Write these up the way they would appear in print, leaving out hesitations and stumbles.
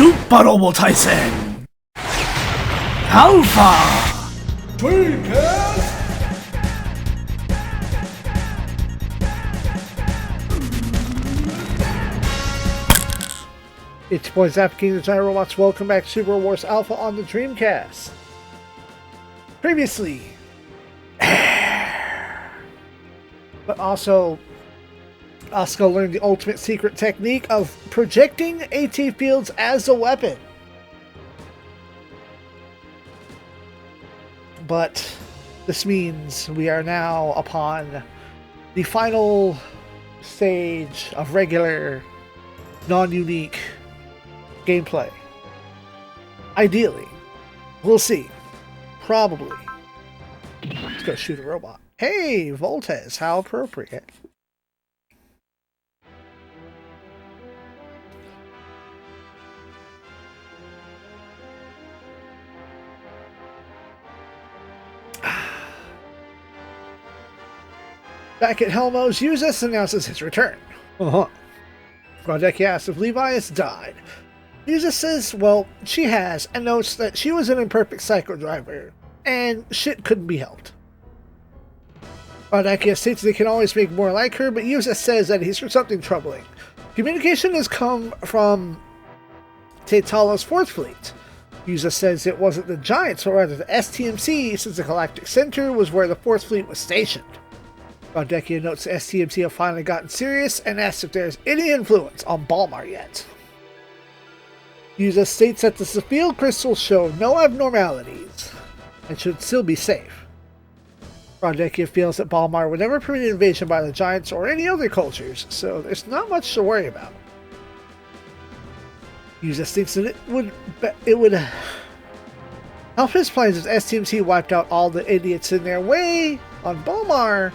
Super Robo Tyson Alpha Dreamcast. It's your boys, King the Giant Robots. Welcome back to Super Wars Alpha on the Dreamcast. Previously, but also, Asuka learned the ultimate secret technique of projecting AT fields as a weapon. But this means we are now upon the final stage of regular, non-unique gameplay. Ideally. We'll see. Probably. Let's go shoot a robot. Hey, Voltes, how appropriate. Back at Helmo's, Usus announces his return. Rodeki asks if Levi has died. Usus says, well, she has, and notes that she was an imperfect psycho driver, and shit couldn't be helped. Rodeki states they can always make more like her, but Usus says that he's heard something troubling. Communication has come from Teitala's Fourth Fleet. Usus says it wasn't the Giants, but rather the STMC, since the Galactic Center was where the Fourth Fleet was stationed. Rodeki notes the STMC have finally gotten serious and asks if there's any influence on Balmar yet. Usus states that the Cepheid crystals show no abnormalities and should still be safe. Rodeki feels that Balmar would never permit invasion by the Giants or any other cultures, so there's not much to worry about. Usus thinks that it would help his plans if STMC wiped out all the idiots in their way on Balmar,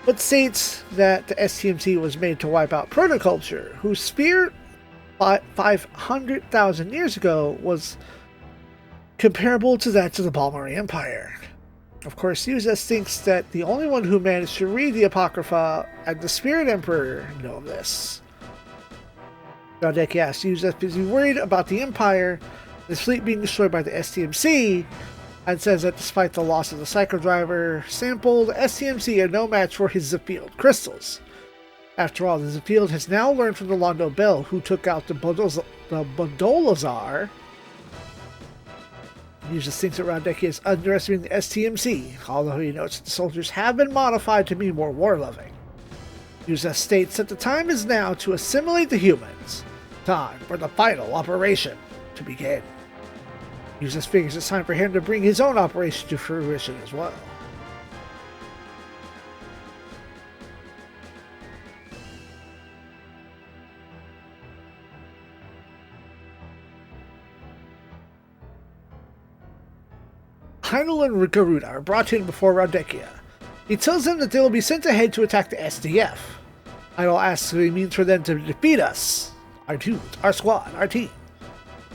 but states that the STMC was made to wipe out Protoculture, whose sphere 500,000 years ago was comparable to that of the Balmar Empire. Of course, Usus thinks that the only one who managed to read the Apocrypha and the Spirit Emperor know of this. Rodeki asks Usus is he worried about the Empire, his fleet being destroyed by the STMC, and says that despite the loss of the Psycho Driver sample, the STMC are no match for his Cepheid crystals. After all, the Cepheid has now learned from the Londo Bell, who took out the Bodolazar. Usus thinks that Rodeki is underestimating the STMC, although he notes that the soldiers have been modified to be more war-loving. Usus states that the time is now to assimilate the humans. Time for the final operation to begin. Usus figures it's time for him to bring his own operation to fruition as well. Heinel and Garuda are brought in before Rodeki. He tells them that they will be sent ahead to attack the SDF. Heinel asks what he means for them to defeat us. Our dudes, our squad, our team.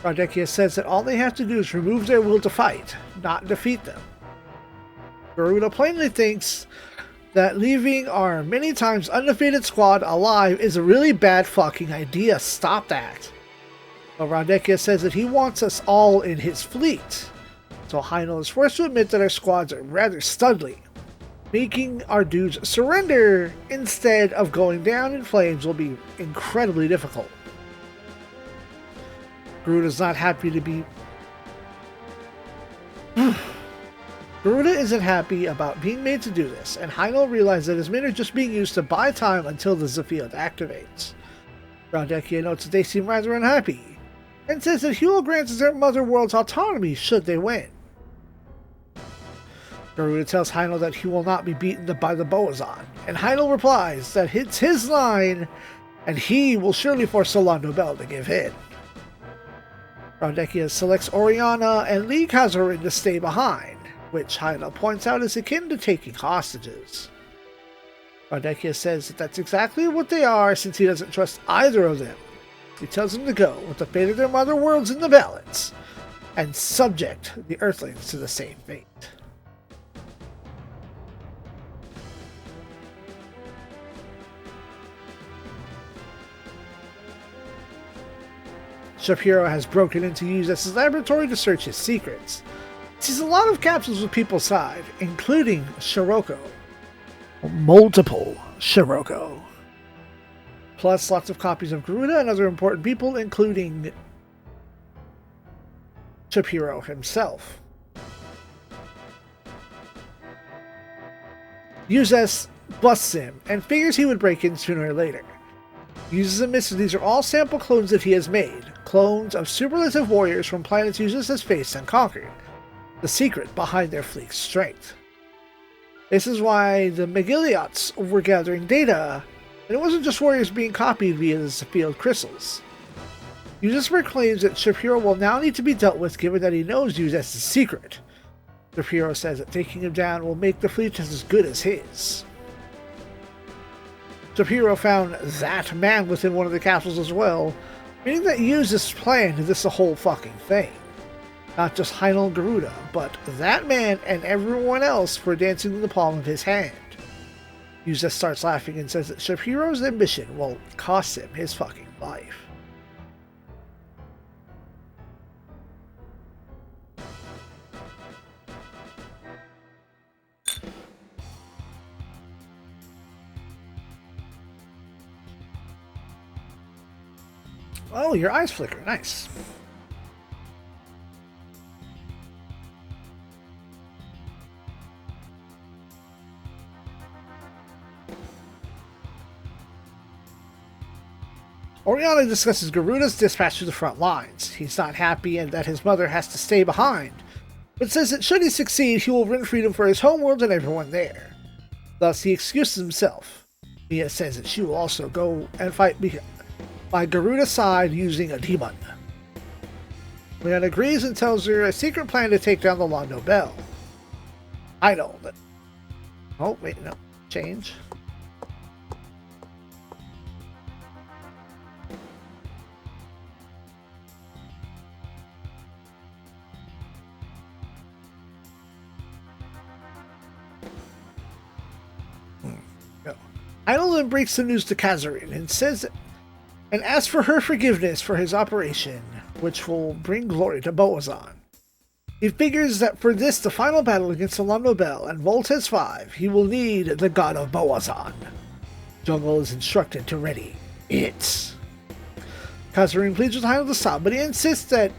Rodeki says that all they have to do is remove their will to fight, not defeat them. Garuda plainly thinks that leaving our many times undefeated squad alive is a really bad fucking idea. Stop that. But Rodeki says that he wants us all in his fleet. So Heinel is forced to admit that our squads are rather studly. Making our dudes surrender instead of going down in flames will be incredibly difficult. Garuda's not happy to be... Garuda isn't happy about being made to do this, and Heinel realizes that his men are just being used to buy time until the Cepheid activates. Rodeki notes that they seem rather unhappy, and says that he will grant their mother world's autonomy should they win. Garuda tells Heinel that he will not be beaten by the Boazon, and Heinel replies that it's his line, and he will surely force the Londo Bell to give in. Rodeki selects Oriana and Lee Kazarin to stay behind, which Heinel points out is akin to taking hostages. Rodeki says that that's exactly what they are since he doesn't trust either of them. He tells them to go with the fate of their mother worlds in the balance, and subject the Earthlings to the same fate. Shapiro has broken into USS's laboratory to search his secrets. He sees a lot of capsules with people inside, including Shiroko. Multiple Shiroko. Plus lots of copies of Garuda and other important people, including Shapiro himself. USS busts him and figures he would break in sooner or later. Uses admits that these are all sample clones that he has made, clones of superlative warriors from planets USS has faced and conquered, the secret behind their fleet's strength. This is why the Megilliots were gathering data, and it wasn't just warriors being copied via the field crystals. USS claims that Shapiro will now need to be dealt with given that he knows USS's secret. Shapiro says that taking him down will make the fleet just as good as his. Shapiro found that man within one of the capsules as well, meaning that USS planned this the whole fucking thing. Not just Heinel and Garuda, but that man and everyone else were dancing in the palm of his hand. USS starts laughing and says that Shapiro's ambition will cost him his fucking life. Oh, your eyes flicker. Nice. Oriana discusses Garuda's dispatch to the front lines. He's not happy and that his mother has to stay behind, but says that should he succeed, he will win freedom for his homeworld and everyone there. Thus, he excuses himself. Mia says that she will also go and fight by Garuda's side using a demon. Leon agrees and tells her a secret plan to take down the La Nobel. I know that. Oh, wait, no. Change. Idleton breaks the news to Kazarin and asks for her forgiveness for his operation, which will bring glory to Boazon. He figures that for this, the final battle against the La Nobel and Voltes 5, he will need the god of Boazon. Jungle is instructed to ready it. Kazarin pleads with Heinel to stop, but he insists that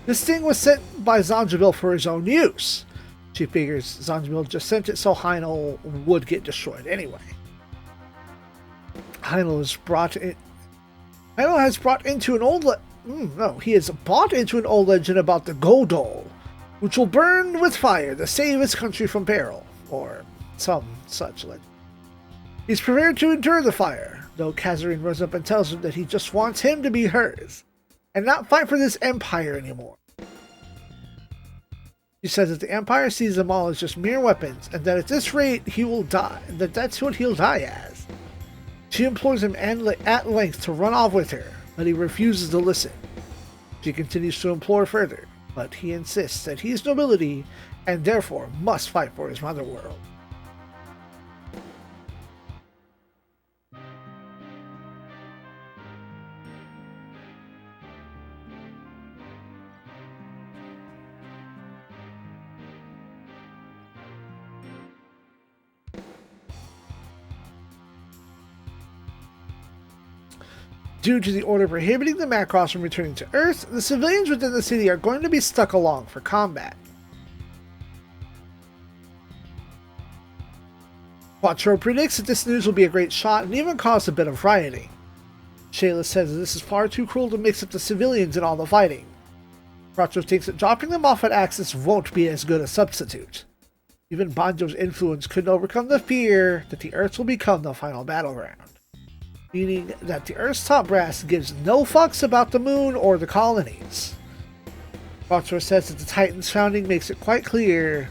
this thing was sent by Zanjabil for his own use. She figures Zanjabil just sent it so Heinel would get destroyed anyway. Heinel has brought into an old legend about the Godol, which will burn with fire to save his country from peril, or some such legend. He's prepared to endure the fire, though Kazarin runs up and tells him that he just wants him to be hers, and not fight for this empire anymore. She says that the empire sees them all as just mere weapons, and that at this rate he will die, and that's what he'll die as. She implores him at length to run off with her, but he refuses to listen. She continues to implore further, but he insists that he is nobility and therefore must fight for his mother world. Due to the order prohibiting the Macross from returning to Earth, the civilians within the city are going to be stuck along for combat. Quattro predicts that this news will be a great shot and even cause a bit of rioting. Shayla says that this is far too cruel to mix up the civilians in all the fighting. Quattro thinks that dropping them off at Axis won't be as good a substitute. Even Banjo's influence couldn't overcome the fear that the Earth will become the final battleground. Meaning that the Earth's top brass gives no fucks about the moon or the colonies. Quattro says that the Titan's founding makes it quite clear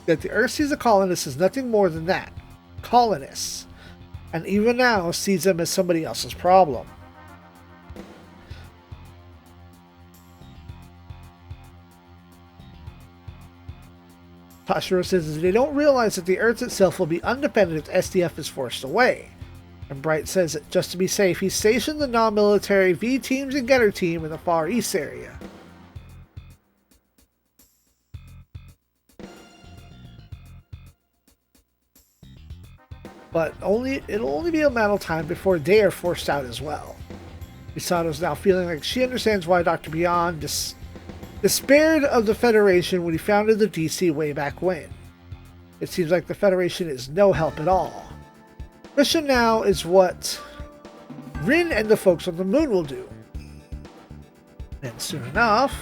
that the Earth sees the colonists as nothing more than that, colonists, and even now sees them as somebody else's problem. Tashiro says that they don't realize that the Earth itself will be undependent if SDF is forced away. And Bright says that just to be safe, he stationed the non-military V teams and Getter team in the Far East area. But it'll only be a matter of time before they are forced out as well. Misato's now feeling like she understands why Dr. Beyond despaired of the Federation when he founded the DC way back when. It seems like the Federation is no help at all. Mission now is what Rin and the folks on the moon will do. And soon enough,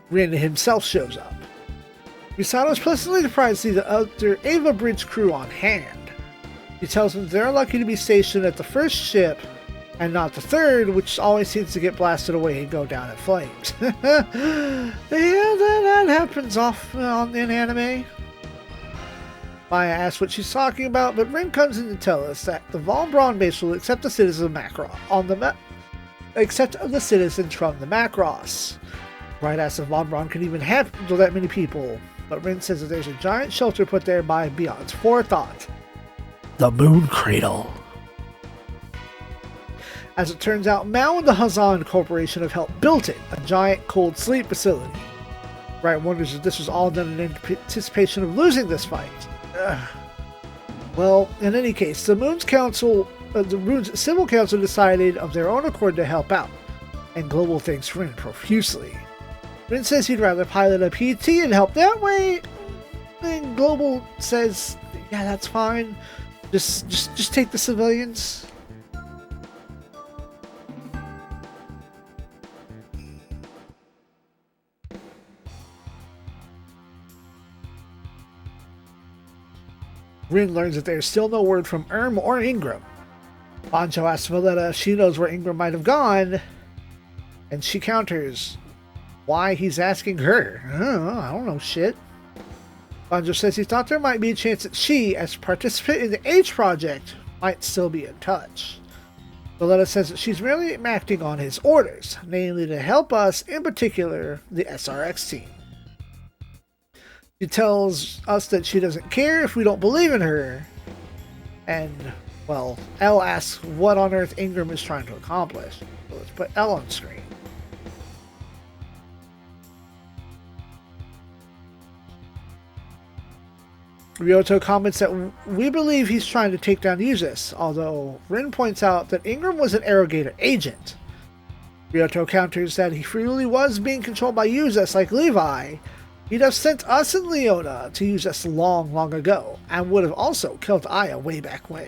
Rin himself shows up. Misato is pleasantly surprised to see the other Ava Bridge crew on hand. He tells them they're lucky to be stationed at the first ship and not the third, which always seems to get blasted away and go down in flames. Yeah, that happens often in anime. Maya asks what she's talking about, but Rin comes in to tell us that the Von Braun base will accept the citizens of Macross from the Macross. Bright asks if Von Braun can even handle that many people, but Rin says that there's a giant shelter put there by Beyond's forethought. The Moon Cradle. As it turns out, Mao and the Hazan Corporation have helped build it, a giant cold sleep facility. Bright wonders if this was all done in anticipation of losing this fight. Well, in any case, the Moon's Civil Council decided of their own accord to help out, and Global thanks Rin profusely. Rin says he'd rather pilot a PT and help that way, and Global says, yeah, that's fine. Just take the civilians. Rin learns that there's still no word from or Ingram. Banjo asks Valletta if she knows where Ingram might have gone, and she counters why he's asking her. I don't know shit. Banjo says he thought there might be a chance that she, as a participant in the H Project, might still be in touch. Valletta says that she's merely acting on his orders, namely to help us, in particular, the SRX team. She tells us that she doesn't care if we don't believe in her. And, well, Elle asks what on earth Ingram is trying to accomplish. So let's put Elle on screen. Ryoto comments that we believe he's trying to take down Uzis, although Rin points out that Ingram was an Arrogator agent. Ryoto counters that he really was being controlled by Uzis like Levi. He'd have sent us and Leona to use us long ago, and would have also killed Aya way back when.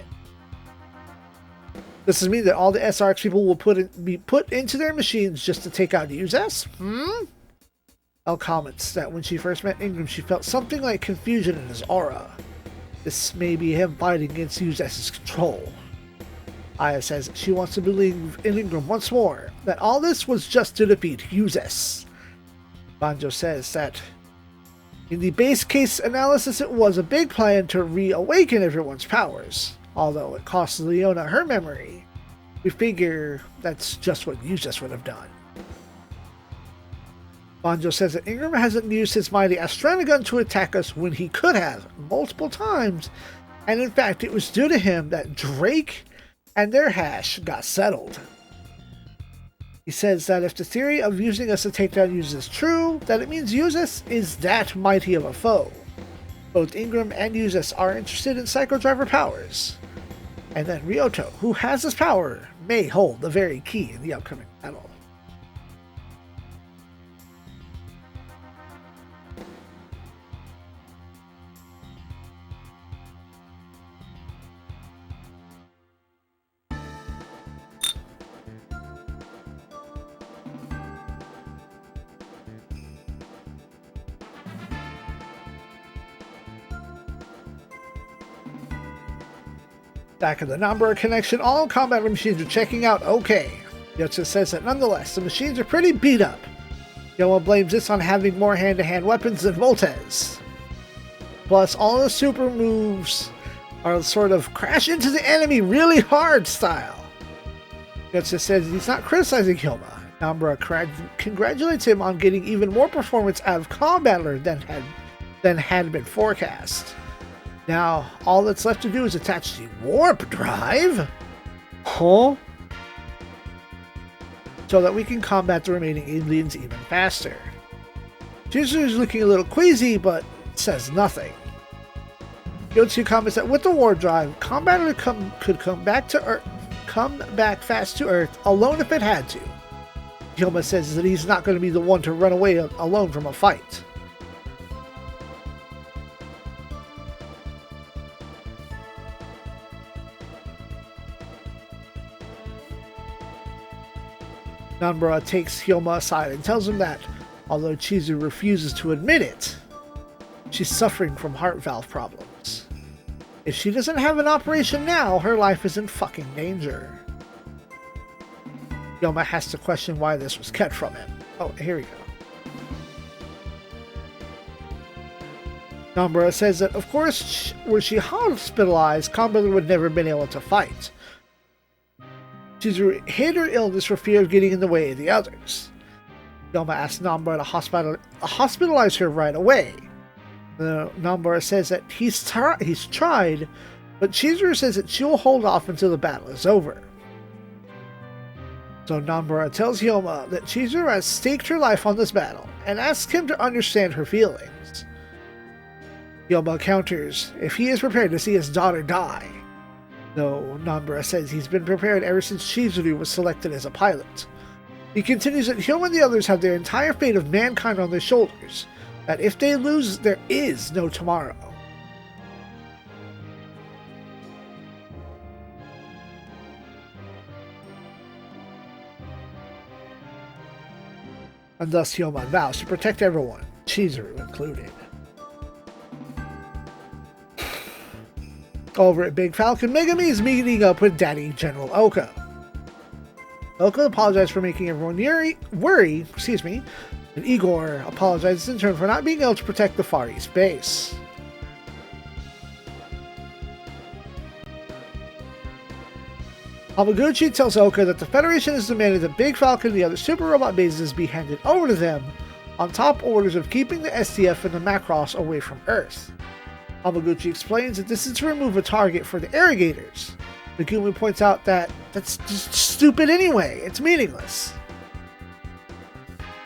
Does this mean that all the SRX people will be put into their machines just to take out Uzis? Elle comments that when she first met Ingram, she felt something like confusion in his aura. This may be him fighting against Uzis' control. Aya says she wants to believe in Ingram once more, that all this was just to defeat Uzis. Banjo says that in the base case analysis, it was a big plan to reawaken everyone's powers. Although it cost Leona her memory, we figure that's just what Uzis would have done. Banjo says that Ingram hasn't used his mighty Astranagun to attack us when he could have, multiple times, and in fact it was due to him that Drake and their hash got settled. He says that if the theory of using us to take down Uzis is true, that it means Uzis is that mighty of a foe. Both Ingram and Uzis are interested in Psychodriver powers. And then Ryoto, who has this power, may hold the very key in the upcoming battle. Back in the Nambra connection, all combat machines are checking out okay. Yotsu says that nonetheless, the machines are pretty beat up. Yoma blames this on having more hand-to-hand weapons than Voltes. Plus, all the super moves are sort of crash into the enemy really hard style. Yotsu says he's not criticizing Hyoma. Nambra congratulates him on getting even more performance out of Combattler than had been forecast. Now, all that's left to do is attach the warp drive. Huh? So that we can combat the remaining aliens even faster. Chizuru is looking a little queasy, but says nothing. Yotsu comments that with the warp drive, combat could come back fast to Earth alone if it had to. Hyoma says that he's not going to be the one to run away alone from a fight. Nanbara takes Hyoma aside and tells him that, although Chizuru refuses to admit it, she's suffering from heart valve problems. If she doesn't have an operation now, her life is in fucking danger. Hyoma has to question why this was kept from him. Oh, here we go. Nanbara says that, of course, were she hospitalized, Kambrother would never have been able to fight. Chizuru hid her illness for fear of getting in the way of the others. Hyoma asks Nanbara to hospitalize her right away. Nanbara says that he's tried, but Chizuru says that she'll hold off until the battle is over. So Nanbara tells Hyoma that Chizuru has staked her life on this battle and asks him to understand her feelings. Hyoma counters if he is prepared to see his daughter die. Though Nanbara says he's been prepared ever since Chizuru was selected as a pilot. He continues that Hyoma and the others have their entire fate of mankind on their shoulders, that if they lose, there is no tomorrow. And thus Hyoma vows to protect everyone, Chizuru included. Over at Big Falcon, Megami is meeting up with Daddy General Oka. Oka apologized for making everyone worry, and Igor apologizes in turn for not being able to protect the Far East base. Hamaguchi tells Oka that the Federation has demanded that Big Falcon and the other super robot bases be handed over to them, on top orders of keeping the SDF and the Macross away from Earth. Hamaguchi explains that this is to remove a target for the irrigators. Megumi points out that that's just stupid anyway, it's meaningless.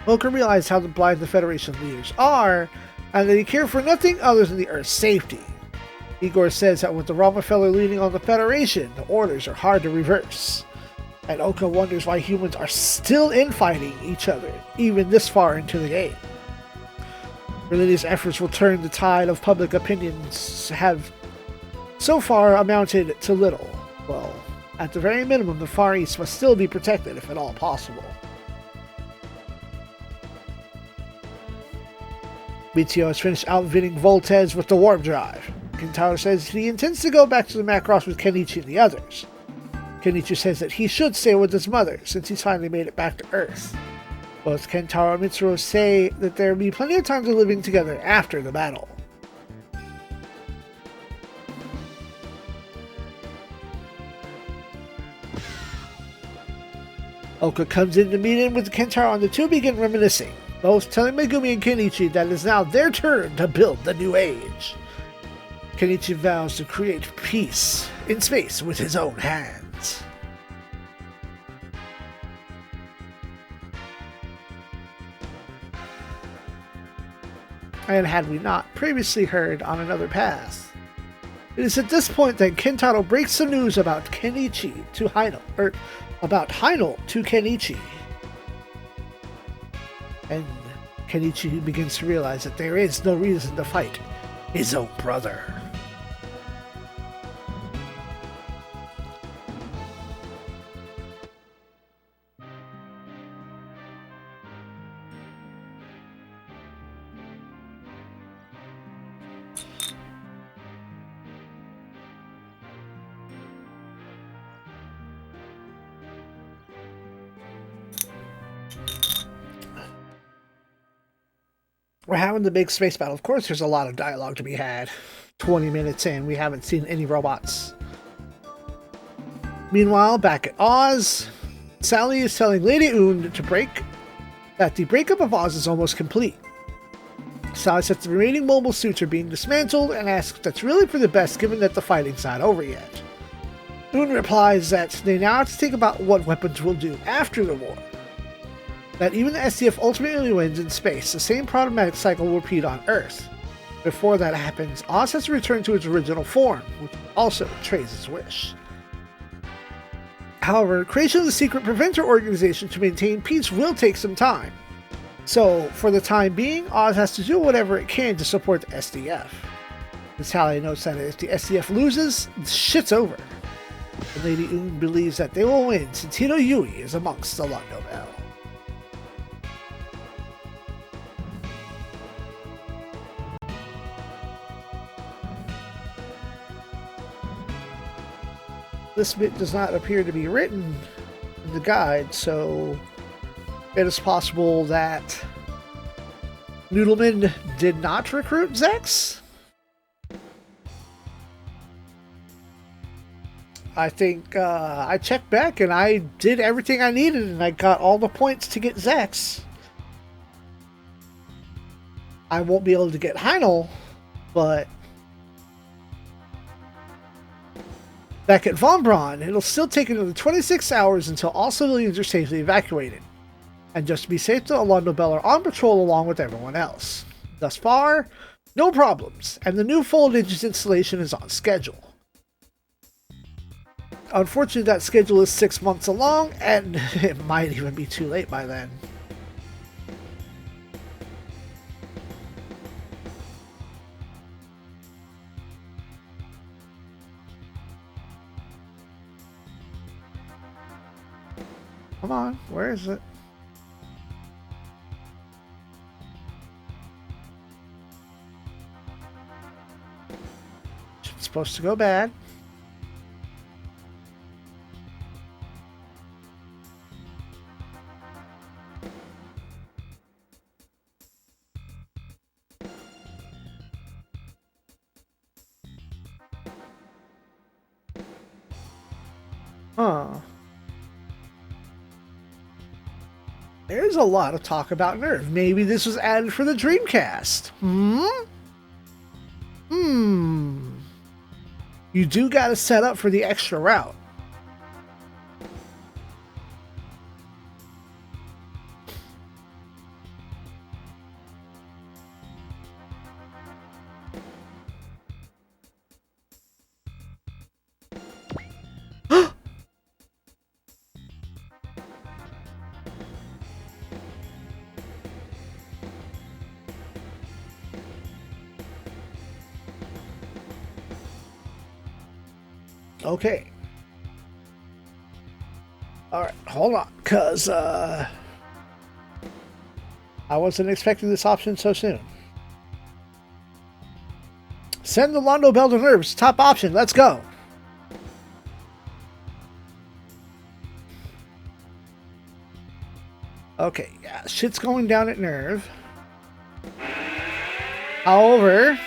Oka realized how blind the Federation leaders are, and that he cared for nothing other than the Earth's safety. Igor says that with the Ramafeller leading on the Federation, the orders are hard to reverse. And Oka wonders why humans are still infighting each other, even this far into the game. Religious efforts will turn the tide of public opinions have so far amounted to little. Well, at the very minimum, the Far East must still be protected if at all possible. BTO has finished outfitting Voltez with the warp drive. Kentaro says he intends to go back to the Macross with Kenichi and the others. Kenichi says that he should stay with his mother since he's finally made it back to Earth. Both Kentaro and Mitsuru say that there will be plenty of time to living together after the battle. Oka comes in to meet in with Kentaro and the two begin reminiscing, both telling Megumi and Kenichi that it is now their turn to build the new age. Kenichi vows to create peace in space with his own hands. And had we not previously heard on another path, it is at this point that Kentaro breaks the news about Kenichi to Heino, about Heino to Kenichi. And Kenichi begins to realize that there is no reason to fight his own brother. We're having the big space battle. Of course, there's a lot of dialogue to be had. 20 minutes in, we haven't seen any robots. Meanwhile, back at Oz, Sally is telling Lady Une that the breakup of Oz is almost complete. Sally says the remaining mobile suits are being dismantled and asks if that's really for the best given that the fighting's not over yet. Boone replies that they now have to think about what weapons will do after the war. That even the SDF ultimately wins in space, the same problematic cycle will repeat on Earth. Before that happens, Oz has to return to its original form, which also Trace's wish. However, creation of the secret preventer organization to maintain peace will take some time. So, for the time being, Oz has to do whatever it can to support the SDF. Natalia notes that if the SDF loses, shit's over. And Lady Oon believes that they will win since Hito Yui is amongst the Londo Bell. This bit does not appear to be written in the guide, so it is possible that Noodleman did not recruit Zex. I think I checked back and I did everything I needed and I got all the points to get Zex. I won't be able to get Heinel, but back at Von Braun, it'll still take another 26 hours until all civilians are safely evacuated. And just to be safe, the Londo Bell are on patrol along with everyone else. Thus far, no problems, and the new Voltage's installation is on schedule. Unfortunately, that schedule is 6 months along, and it might even be too late by then. Come on, where is it? It's supposed to go bad. Huh. There's a lot of talk about Nerve. Maybe this was added for the Dreamcast. You do gotta set up for the extra route. Okay. Alright, hold on, because I wasn't expecting this option so soon. Send the Londo Bell to Nerves. Top option. Let's go. Okay, yeah, shit's going down at Nerve. However,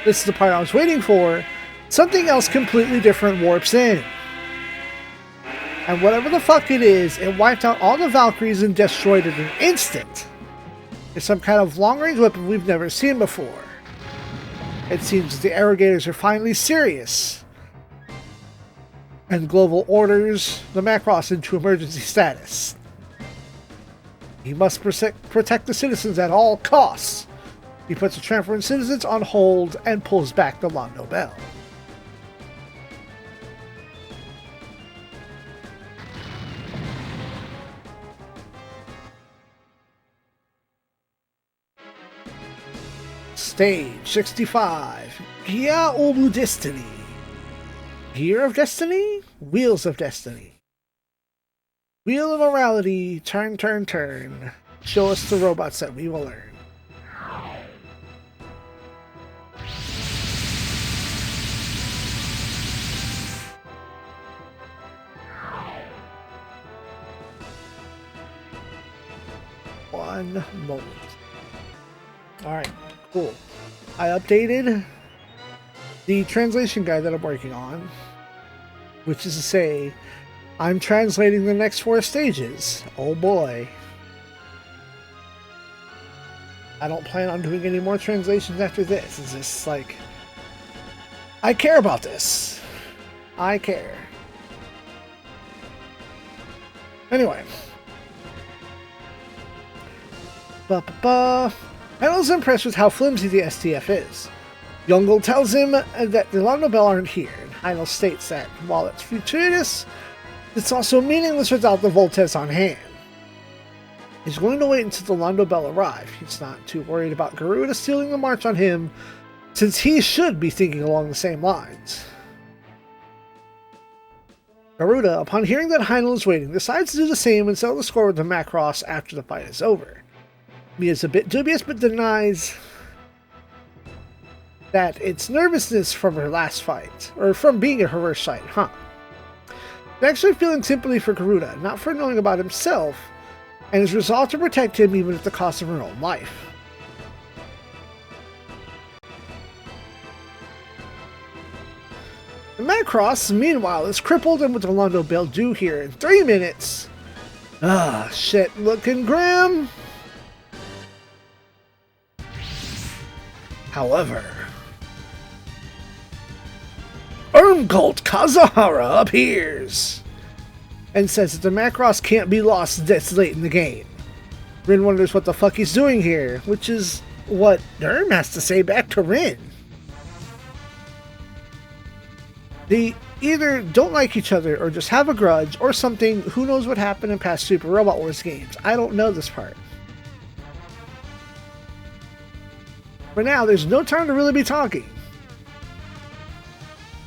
this is the part I was waiting for. Something else completely different warps in. And whatever the fuck it is, it wiped out all the Valkyries and destroyed it in an instant. It's some kind of long-range weapon we've never seen before. It seems that the Arrogators are finally serious. And Global orders the Macross into emergency status. He must protect the citizens at all costs. He puts the transferring citizens on hold and pulls back the Londo Bell. Stage 65. Gia Obu Destiny. Gear of Destiny? Wheels of Destiny. Wheel of Morality. Turn, turn, turn. Show us the robots that we will learn. One moment. Alright, cool. I updated the translation guide that I'm working on, which is to say, I'm translating the next 4 stages. Oh boy. I don't plan on doing any more translations after this. It's just like, I care about this. I care. Anyway. Heinel's impressed with how flimsy the STF is. Youngel tells him that the Londo Bell aren't here, and Heinel states that while it's fortuitous, it's also meaningless without the Voltes on hand. He's going to wait until the Londo Bell arrive. He's not too worried about Garuda stealing the march on him, since he should be thinking along the same lines. Garuda, upon hearing that Heinel is waiting, decides to do the same and settle the score with the Macross after the fight is over. Mia's a bit dubious, but denies that it's nervousness from her last fight, or from being at her worst fight, actually feeling sympathy for Garuda, not for knowing about himself, and his resolve to protect him even at the cost of her own life. The Macross, meanwhile, is crippled and with the Londo Bell due here in 3 minutes. Shit looking grim. However, Irmgard Kazuhara appears and says that the Macross can't be lost this late in the game. Rin wonders what the fuck he's doing here, which is what Irm has to say back to Rin. They either don't like each other or just have a grudge or something. Who knows what happened in past Super Robot Wars games? I don't know this part. For now, there's no time to really be talking.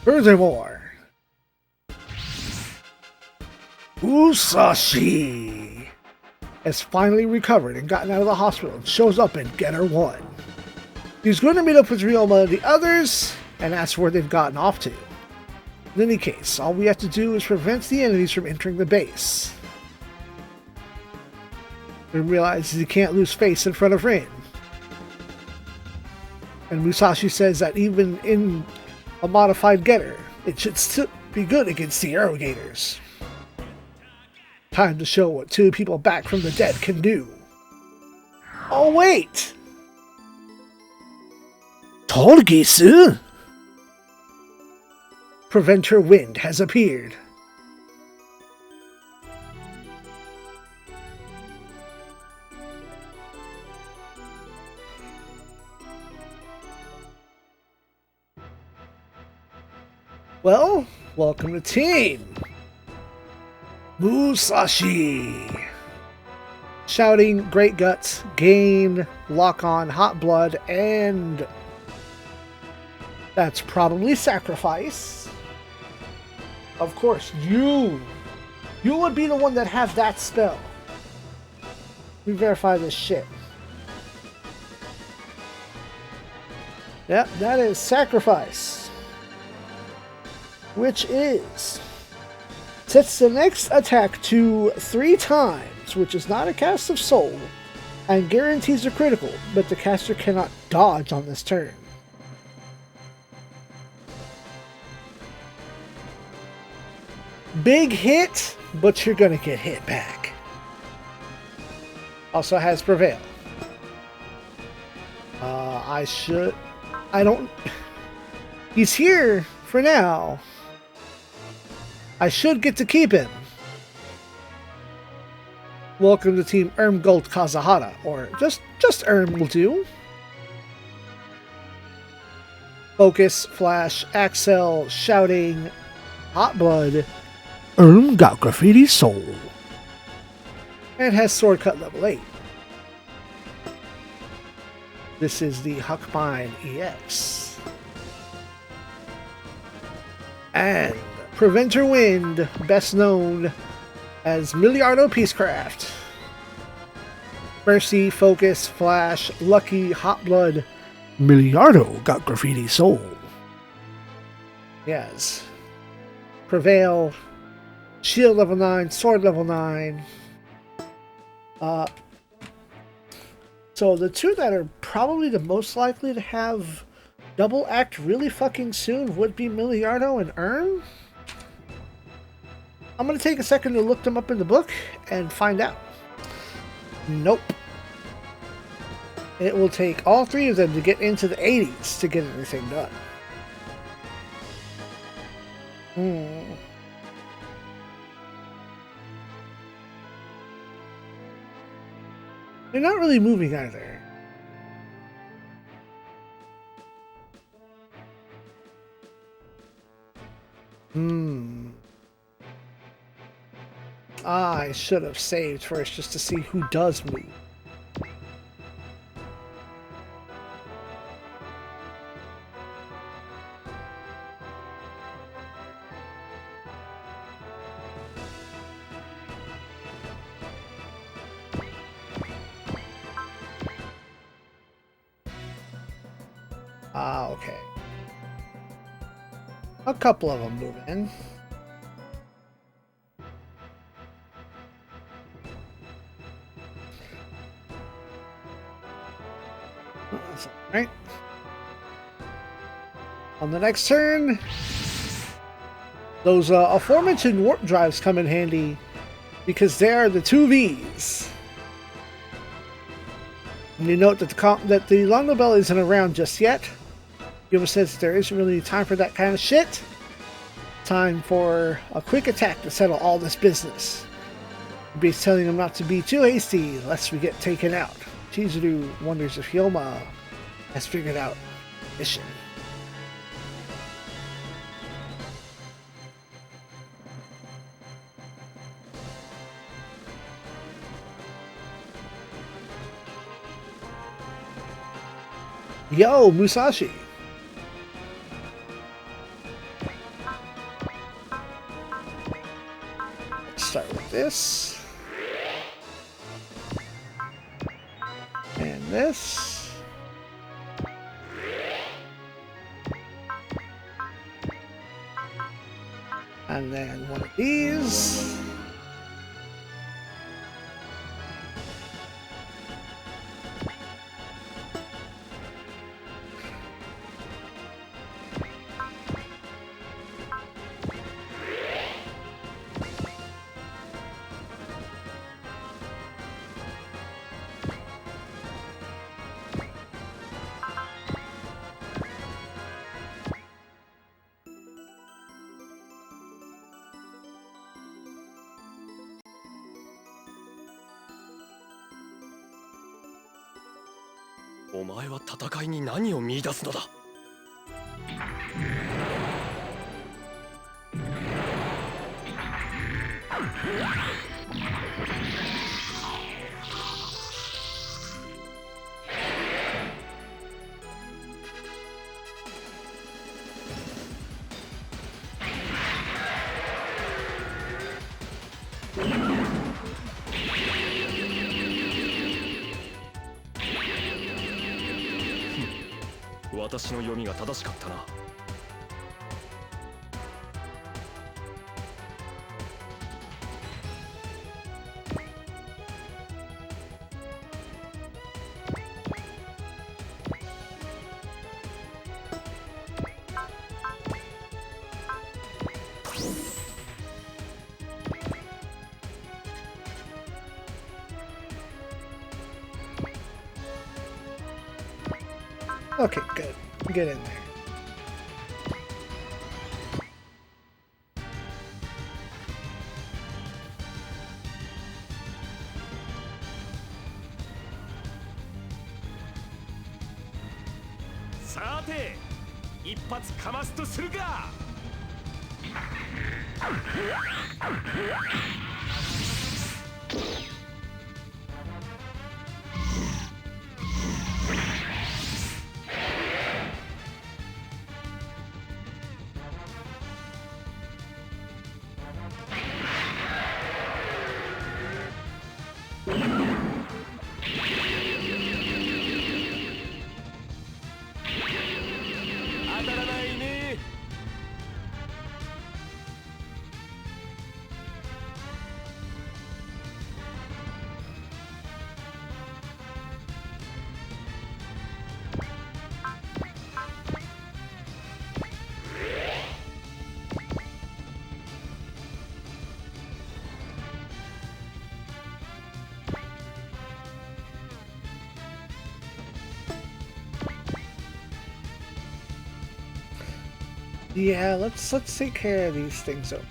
Furthermore, Musashi has finally recovered and gotten out of the hospital and shows up in Getter 1. He's going to meet up with Ryoma and the others and ask where they've gotten off to. In any case, all we have to do is prevent the enemies from entering the base. Rin realizes he can't lose face in front of Rin. And Musashi says that even in a modified Getter, it should still be good against the Arrogators. Time to show what two people back from the dead can do. Oh wait! Torgisu? Preventer Wind has appeared. Well, welcome to team Musashi. Shouting, Great Guts, Gain, Lock On, Hot Blood, and that's probably Sacrifice. Of course, you would be the one that has that spell. Let me verify this shit. Yep, that is Sacrifice. Which is sets the next attack to 3 times, which is not a cast of soul, and guarantees a critical, but the caster cannot dodge on this turn. Big hit, but you're gonna get hit back. Also has Prevail. He's here for now. I should get to keep him. Welcome to Team Irmgard Kazuhara, or just Irm will do. Focus, Flash, Axel, Shouting, Hot Blood. Irm got Graffiti Soul. And has Sword Cut level 8. This is the Huckmine EX. And Preventer Wind, best known as Miliardo Peacecraft. Mercy, Focus, Flash, Lucky, Hot Blood. Miliardo got Graffiti Soul. Yes. Prevail, Shield level 9, Sword level 9. So the two that are probably the most likely to have double act really fucking soon would be Miliardo and Irm. I'm going to take a second to look them up in the book and find out. Nope. It will take all three of them to get into the 80s to get anything done. They're not really moving either. I should have saved first just to see who does move. Okay. A couple of them move in. That's all right. On the next turn, those aforementioned warp drives come in handy because they are the 2Vs. And you note that the Longo Bell isn't around just yet. Giver says there isn't really time for that kind of shit. Time for a quick attack to settle all this business. He's telling him not to be too hasty lest we get taken out. Chizuru wonders if Hyoma has figured out the mission. Yo, Musashi! Let's start with this. And this. And then one of these.お前は戦いに何を見出すのだ。私の読みが正しかったな。Okay, good. Get in there.さて、一発かますとするか。Yeah, let's take care of these things up.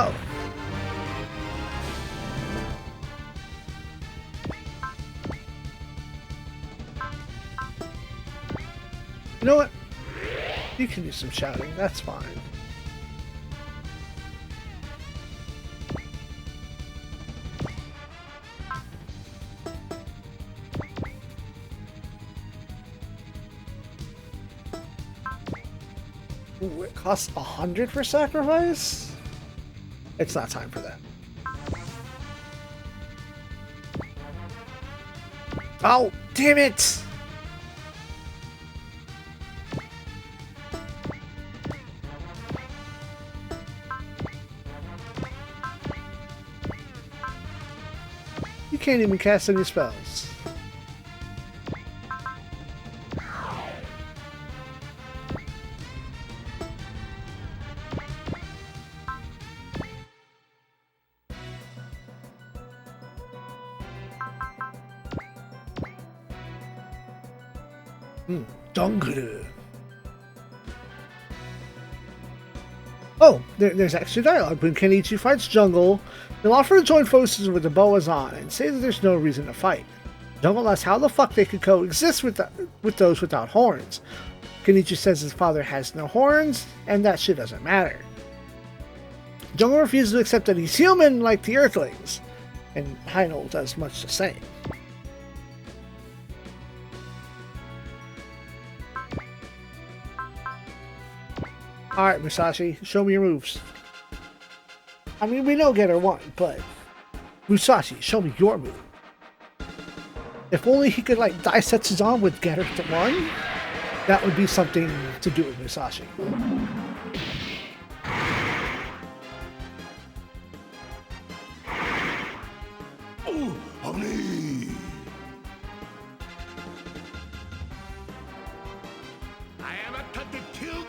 Oh. You know what? You can do some shouting, that's fine. Ooh, it costs 100 for sacrifice? It's not time for that. Oh, damn it! You can't even cast any spells. Jungle. Oh, there's actually dialogue. When Kenichi fights Jungle, they'll offer to join forces with the boas on and say that there's no reason to fight. Jungle asks how the fuck they could coexist with those without horns. Kenichi says his father has no horns, and that shit doesn't matter. Jungle refuses to accept that he's human like the Earthlings, and Heinl does much the same. Alright, Musashi, show me your moves. I mean, we know Getter won, but Musashi, show me your move. If only he could, like, dissect his arm with Getter to 1, that would be something to do with Musashi. Oh, honey. I am a cut kill.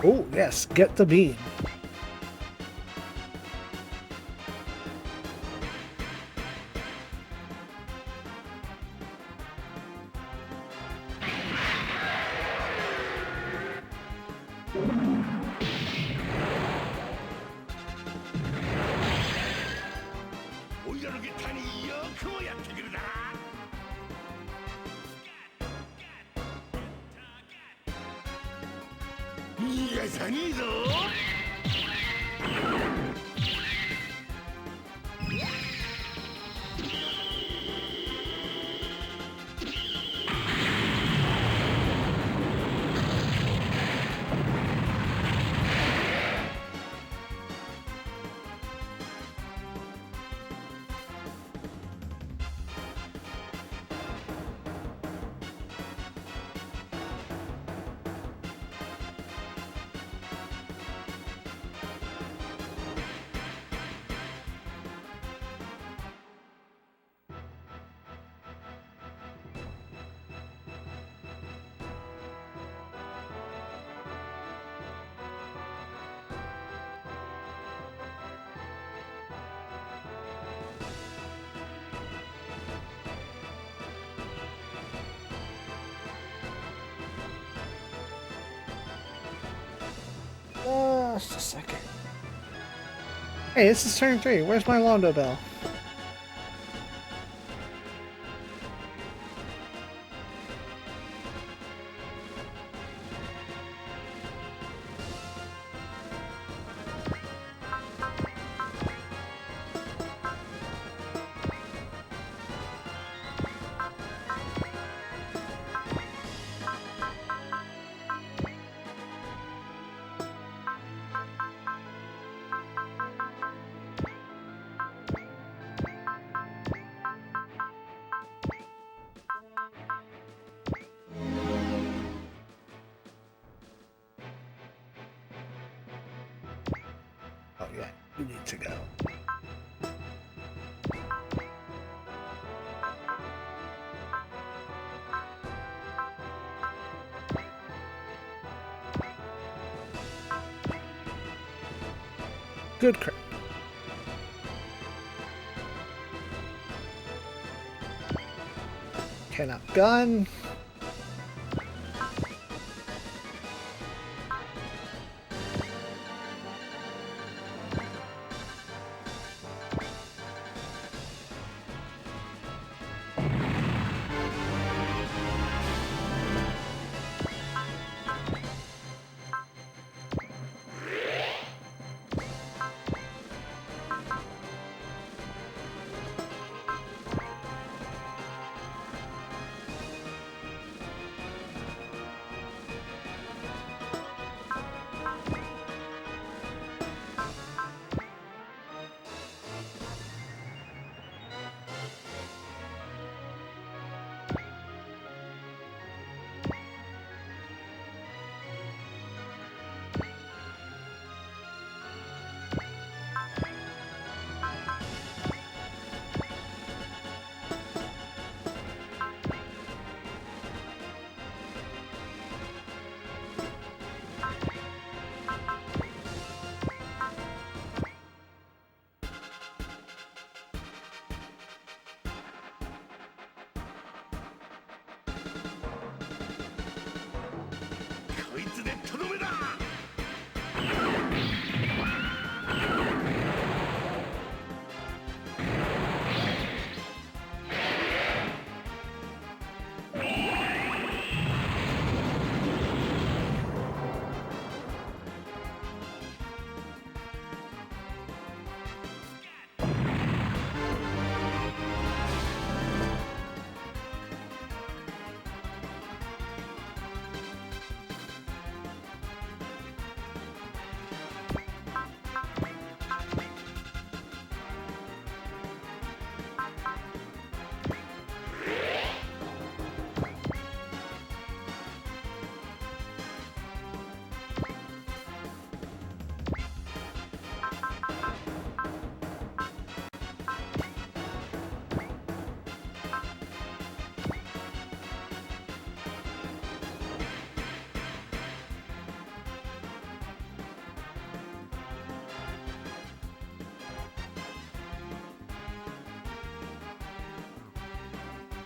Oh, yes, get the beam. Just a second. Hey, this is turn 3. Where's my Londo Bell? Oh yeah, you need to go. Good crap. Cannot gun.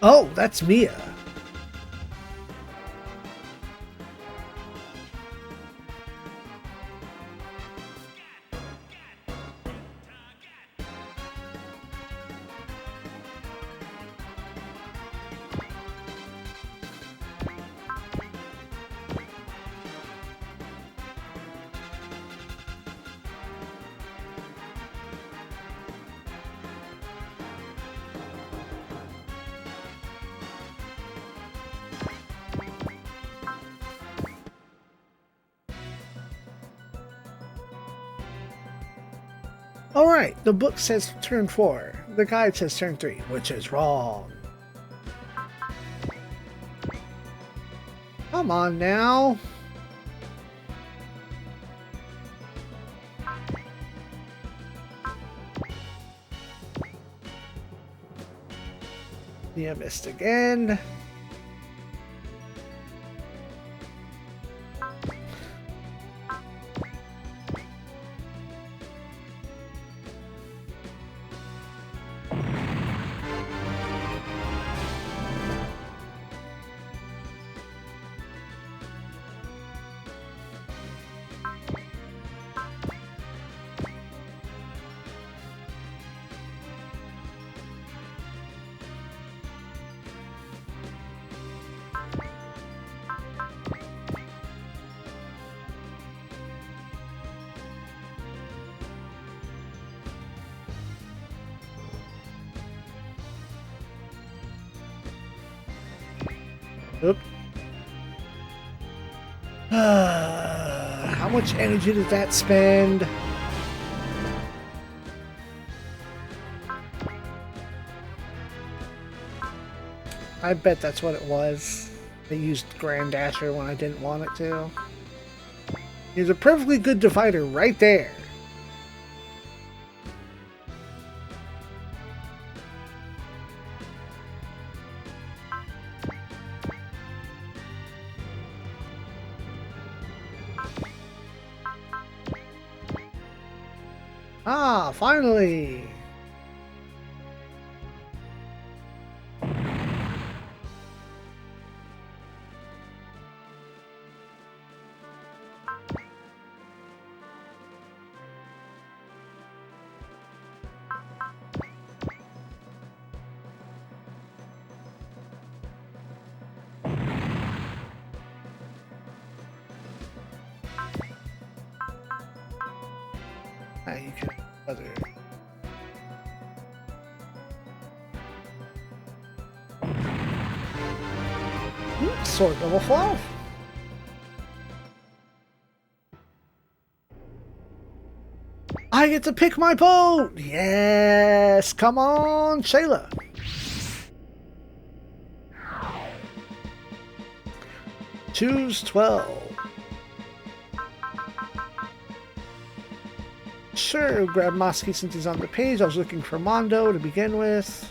Oh, that's Mia. Alright, the book says turn 4. The guide says turn 3, which is wrong. Come on now. Yeah, missed again. Oop. How much energy did that spend? I bet that's what it was. I used Grand Dasher when I didn't want it to. Here's a perfectly good divider right there. Ah, finally! You can other. Sword double flow. I get to pick my boat. Yes, come on, Shayla. Choose 12. Sure, grab Mosky since he's on the page. I was looking for Mondo to begin with.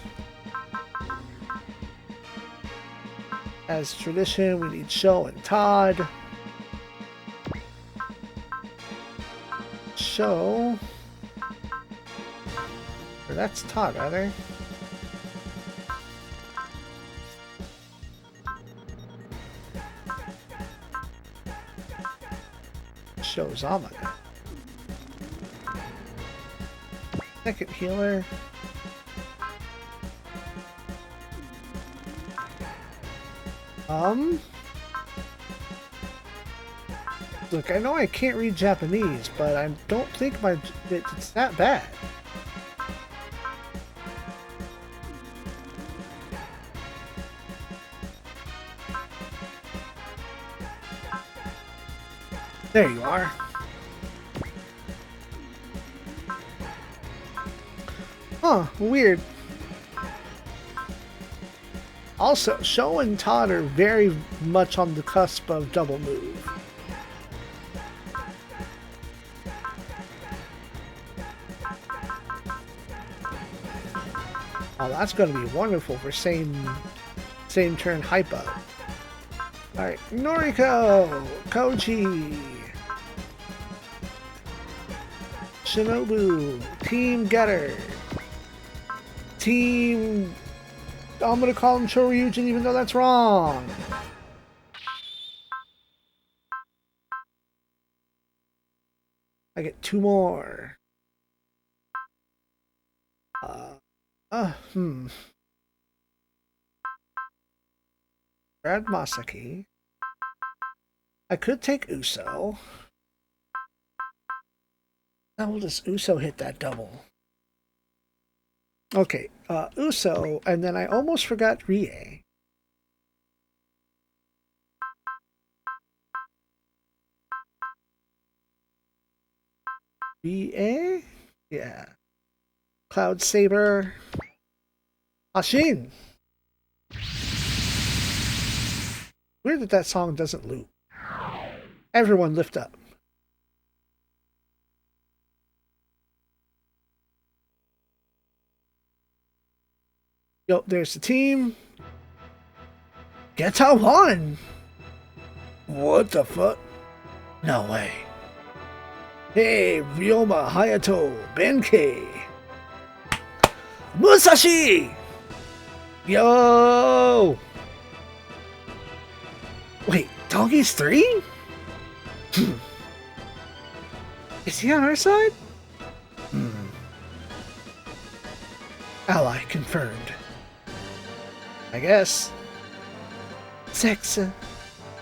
As tradition, we need Show and Todd. Show. Or that's Todd, rather. Show Zamaka. Second healer. Look, I know I can't read Japanese, but I don't think it's that bad. There you are. Huh, weird. Also, Show and Todd are very much on the cusp of double move. Oh, that's going to be wonderful for same turn hype up. Alright, Noriko, Koji, Shinobu, Team Getter, Team... I'm going to call him Choryujin even though that's wrong. I get 2 more. Brad Masaki. I could take Uso. How does Uso hit that double? Okay, Uso, and then I almost forgot Rie. Rie? Yeah. Cloud Saber. Ashin! Weird that that song doesn't loop. Everyone lift up. Yo, there's the team. Geta won! What the fuck? No way. Hey, Ryoma Hayato, Benkei. Musashi! Yo! Wait, Doggy's 3? Is he on our side? Ally confirmed. I guess. Sexa.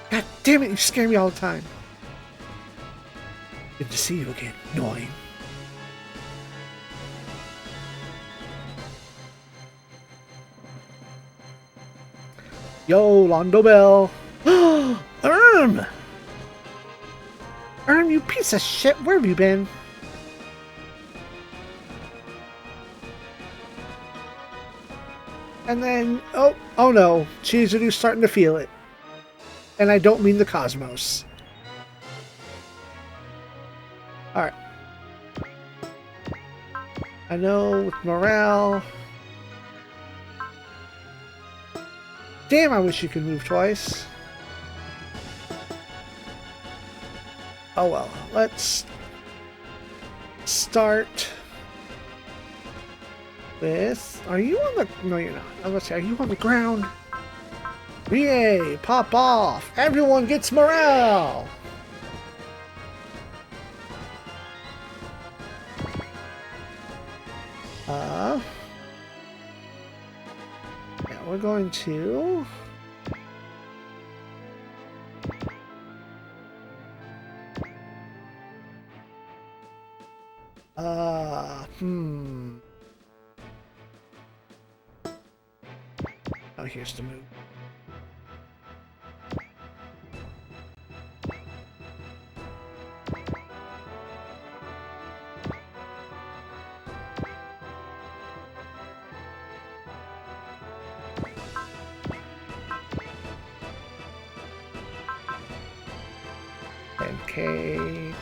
God damn it, you scare me all the time. Good to see you again, Noin. Yo, Londo Bell. Erm! Erm, you piece of shit, where have you been? And then, oh no, Chizuru's starting to feel it. And I don't mean the cosmos. Alright. I know with morale. Damn, I wish you could move twice. Oh well, let's start with... Are you on the... No, you're not. I was going to say, are you on the ground? Yay! Pop off! Everyone gets morale! Yeah, we're going to... Oh, here's the move. Okay.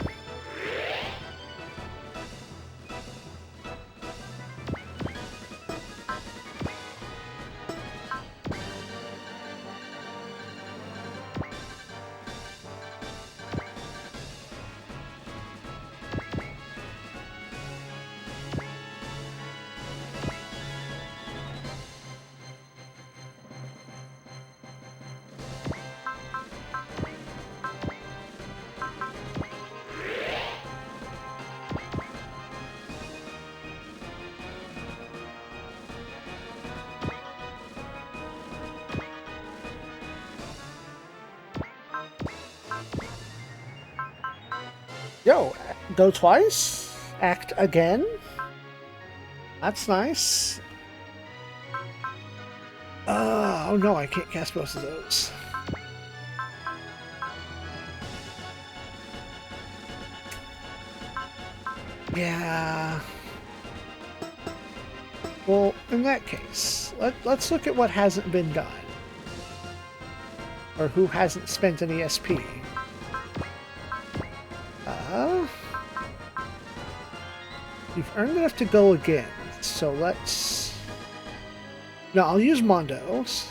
Yo, go twice? Act again? That's nice. Oh no, I can't cast both of those. Yeah. Well, in that case, let's look at what hasn't been done. Or who hasn't spent any SP. You've earned enough to go again, so let's... No, I'll use Mondo's.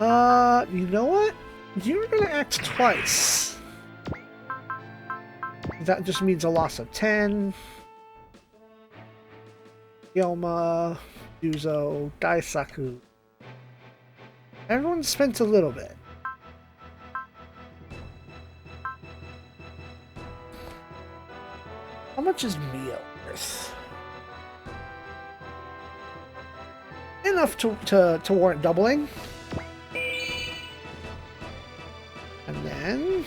You know what? You're gonna act twice. That just means a loss of 10. Yoma, Yuzo, Daisaku. Everyone spent a little bit. How much is meal worth? Enough to warrant doubling. And then...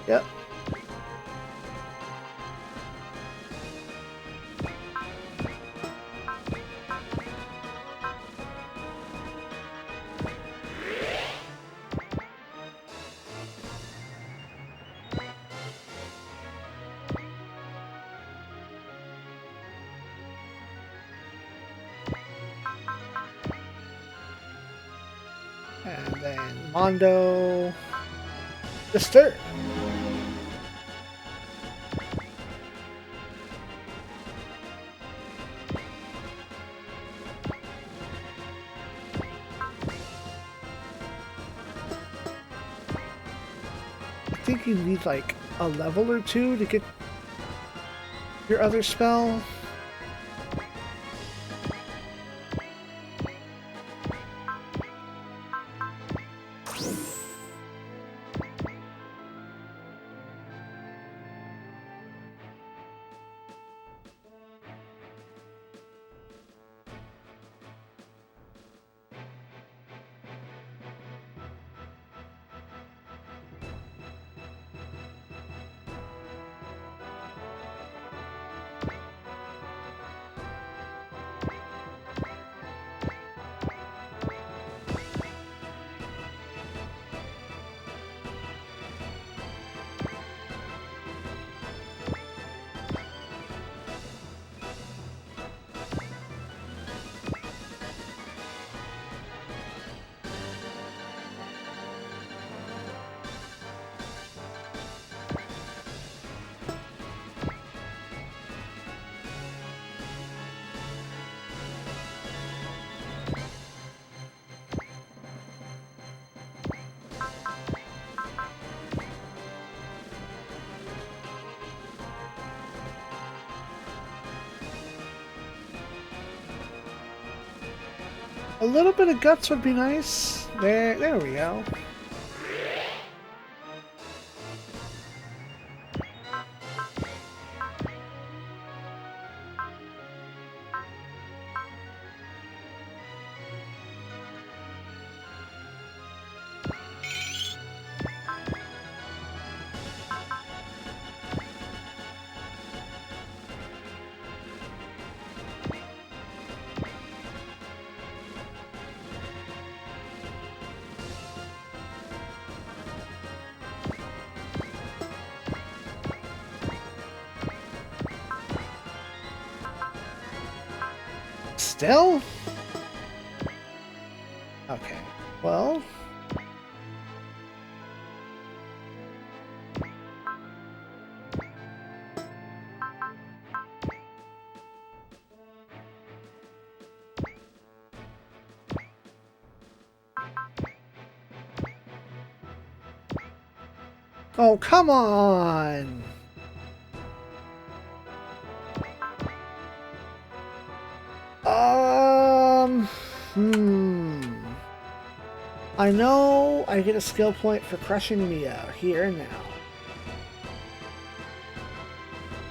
Yep. And then Mondo Disturb. I think you need like a level or two to get your other spell. A little bit of guts would be nice. There we go. Still? Okay, well... Oh, come on! I know I get a skill point for crushing Mia here and now.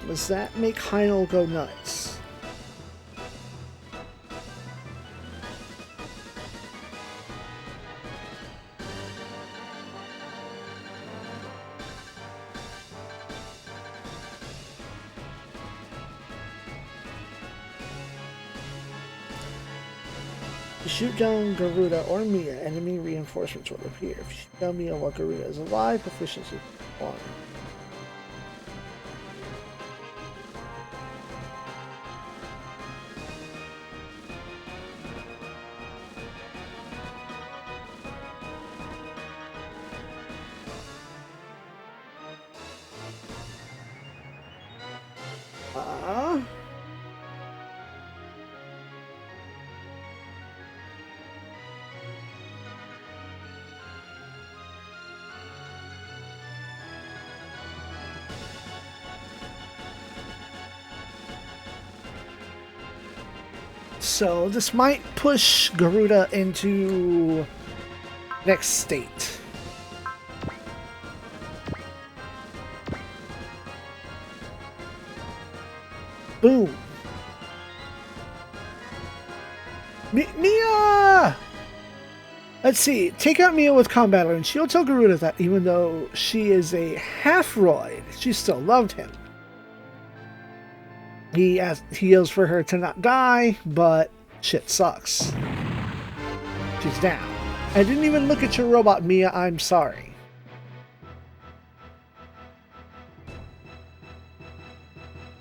Does that make Heinl go nuts? Shoot down Garuda or Mia, enemy reinforcements will appear. If you shoot down Mia while Garuda is alive, proficiency 1. So this might push Garuda into next state. Boom. Mia! Let's see. Take out Mia with Combatter, and she'll tell Garuda that even though she is a half-roid, she still loved him. He yells for her to not die, but shit sucks. She's down. I didn't even look at your robot, Mia. I'm sorry.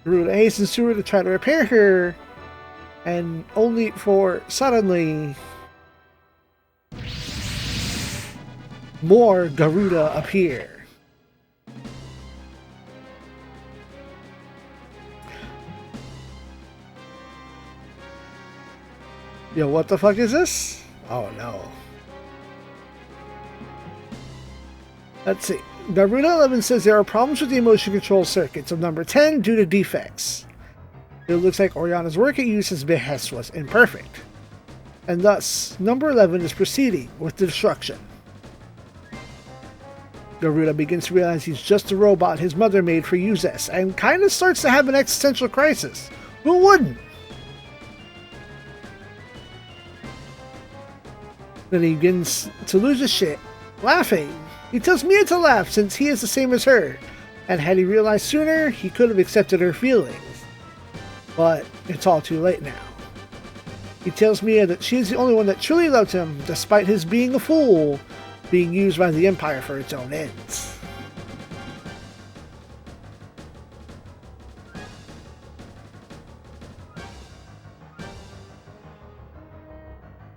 Garuda hastens to her to try to repair her, and only for suddenly more Garuda appear. Yo, what the fuck is this? Oh no. Let's see. Garuda 11 says there are problems with the emotion control circuits of number 10 due to defects. It looks like Oriana's work at Yusa's behest was imperfect, and thus number 11 is proceeding with the destruction. Garuda begins to realize he's just a robot his mother made for Yuzes, and kind of starts to have an existential crisis. Who wouldn't? Then he begins to lose his shit, laughing. He tells Mia to laugh since he is the same as her, and had he realized sooner, he could have accepted her feelings. But it's all too late now. He tells Mia that she is the only one that truly loves him, despite his being a fool, being used by the Empire for its own ends.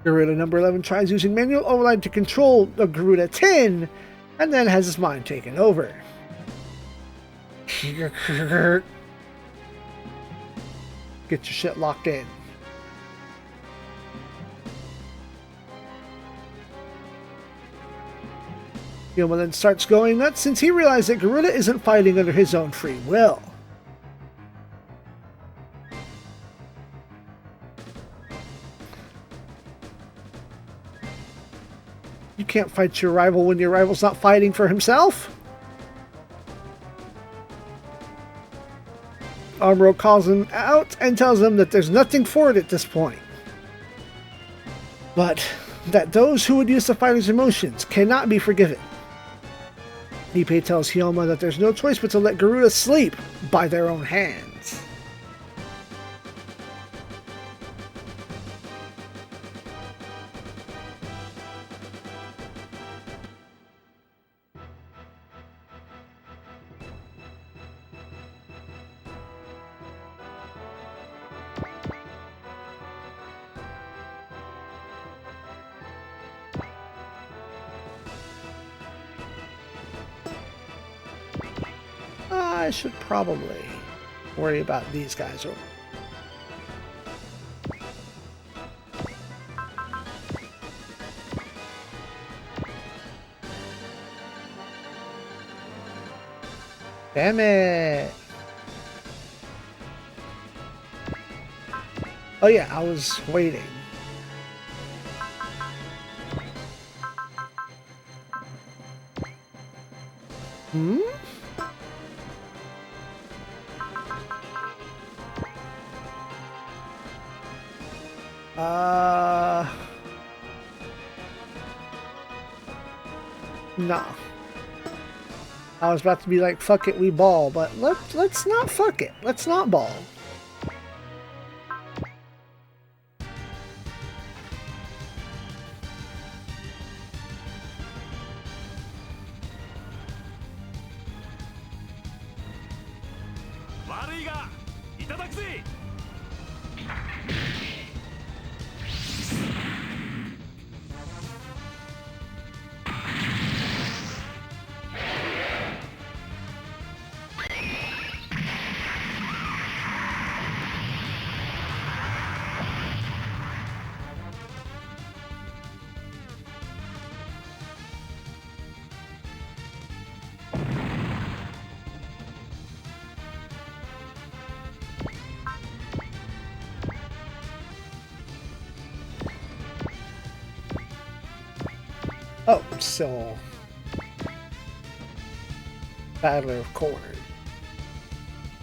Garuda number 11 tries using manual override to control the Garuda 10, and then has his mind taken over. Get your shit locked in. Yoma then starts going nuts since he realized that Garuda isn't fighting under his own free will. can't fight your rival when your rival's not fighting for himself. Amuro calls him out and tells him that there's nothing for it at this point. But that those who would use the fighter's emotions cannot be forgiven. Ippei tells Hyoma that there's no choice but to let Garuda sleep by their own hands. I should probably worry about these guys. Damn it. Oh yeah, I was waiting. Hmm? No. I was about to be like, fuck it, we ball, but let's not fuck it. Let's not ball. Oh, so Battler of Corn.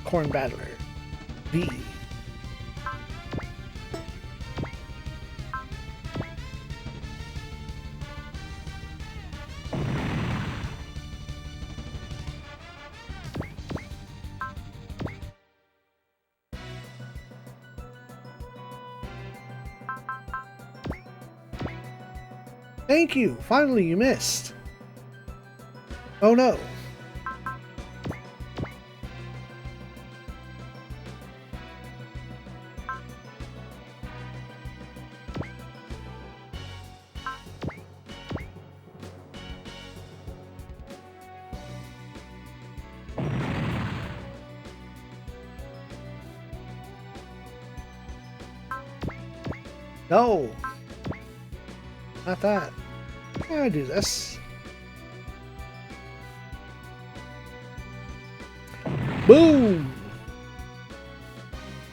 Corn Battler. B. Thank you! Finally, you missed! Oh no! No! Not that. How do I do this? Boom!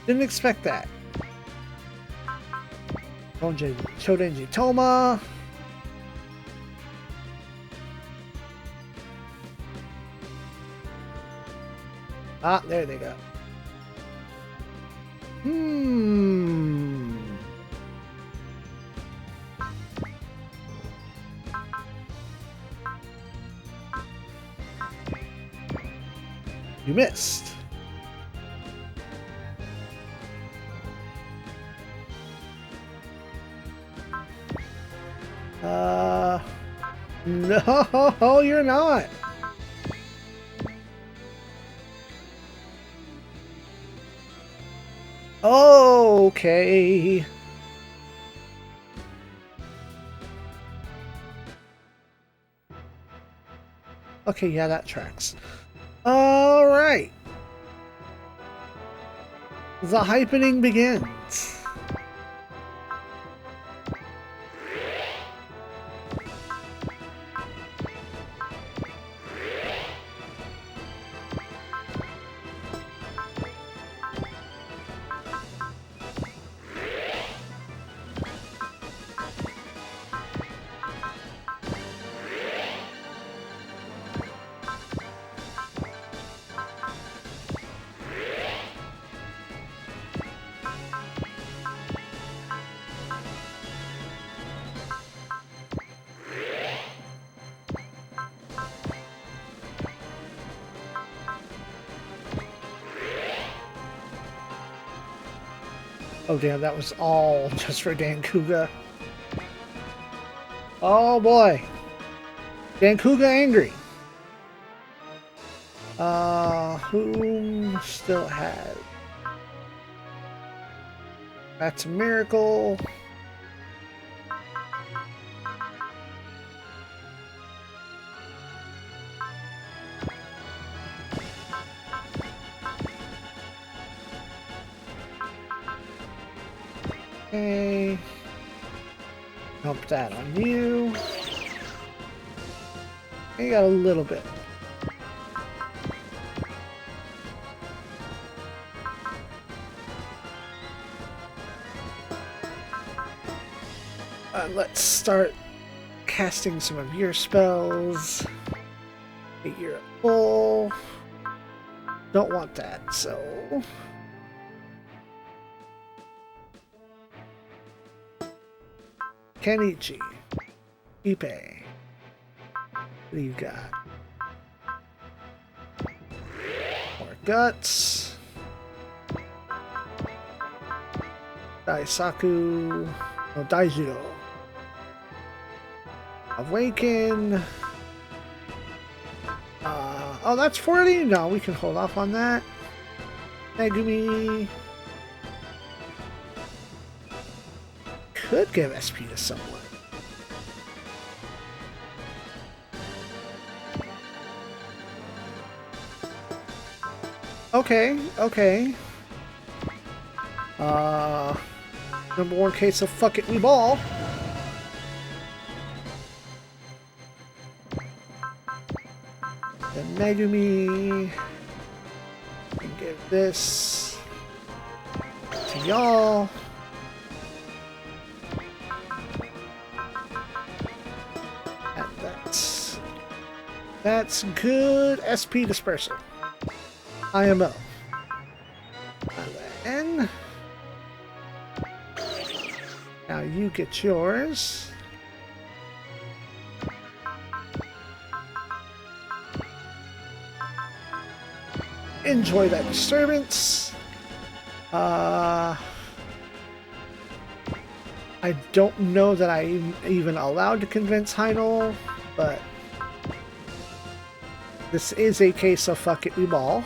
Didn't expect that. Shodenji Toma. Ah, there they go. You missed. No, you're not. Okay. Okay, yeah, that tracks. All right. The hypening begins. Oh damn, that was all just for Dan Kuga. Oh boy. Dan Kuga angry. Who still has? That's a miracle. Okay. Dump that on you. You got a little bit. Let's start casting some of your spells. You're full. Don't want that, so... Kenichi. Ipe. What do you got? More guts. Daisaku. No, Daijiro. Awaken. Oh, that's 40? No, we can hold off on that. Megumi. Could give SP to someone. Okay, okay. Number one case of fuck it, we ball. Then Megumi. And give this to y'all. And that's good SP dispersal. IMO. And now you get yours. Enjoy that disturbance. I don't know that I'm even allowed to convince Heinel, but this is a case of fuck it, we ball.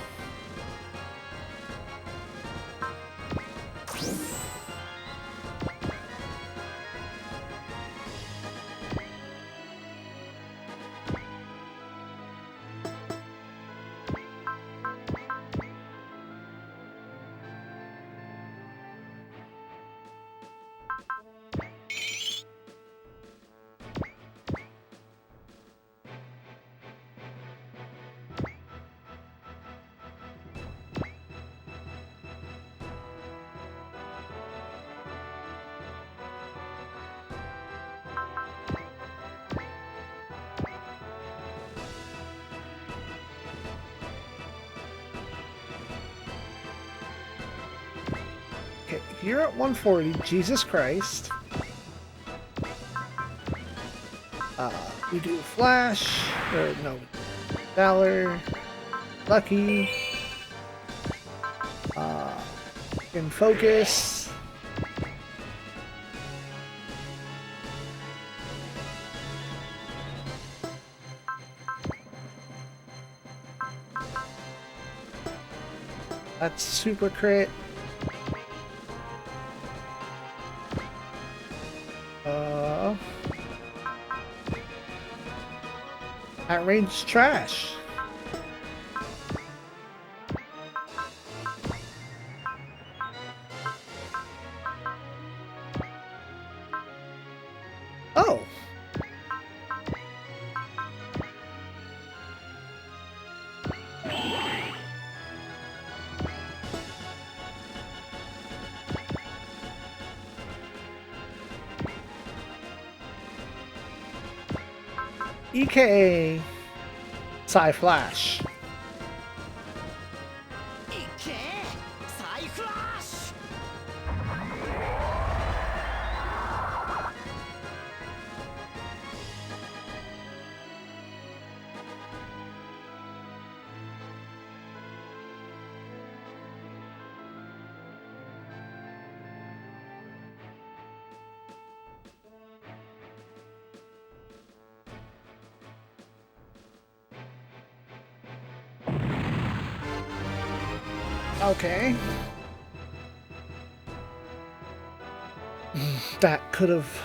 Okay, you're at 140. Jesus Christ. We do Flash, or no, Valor, Lucky, in Focus. That's super crit. That range is trash. Oh. EKA Psy Flash. Okay. That could have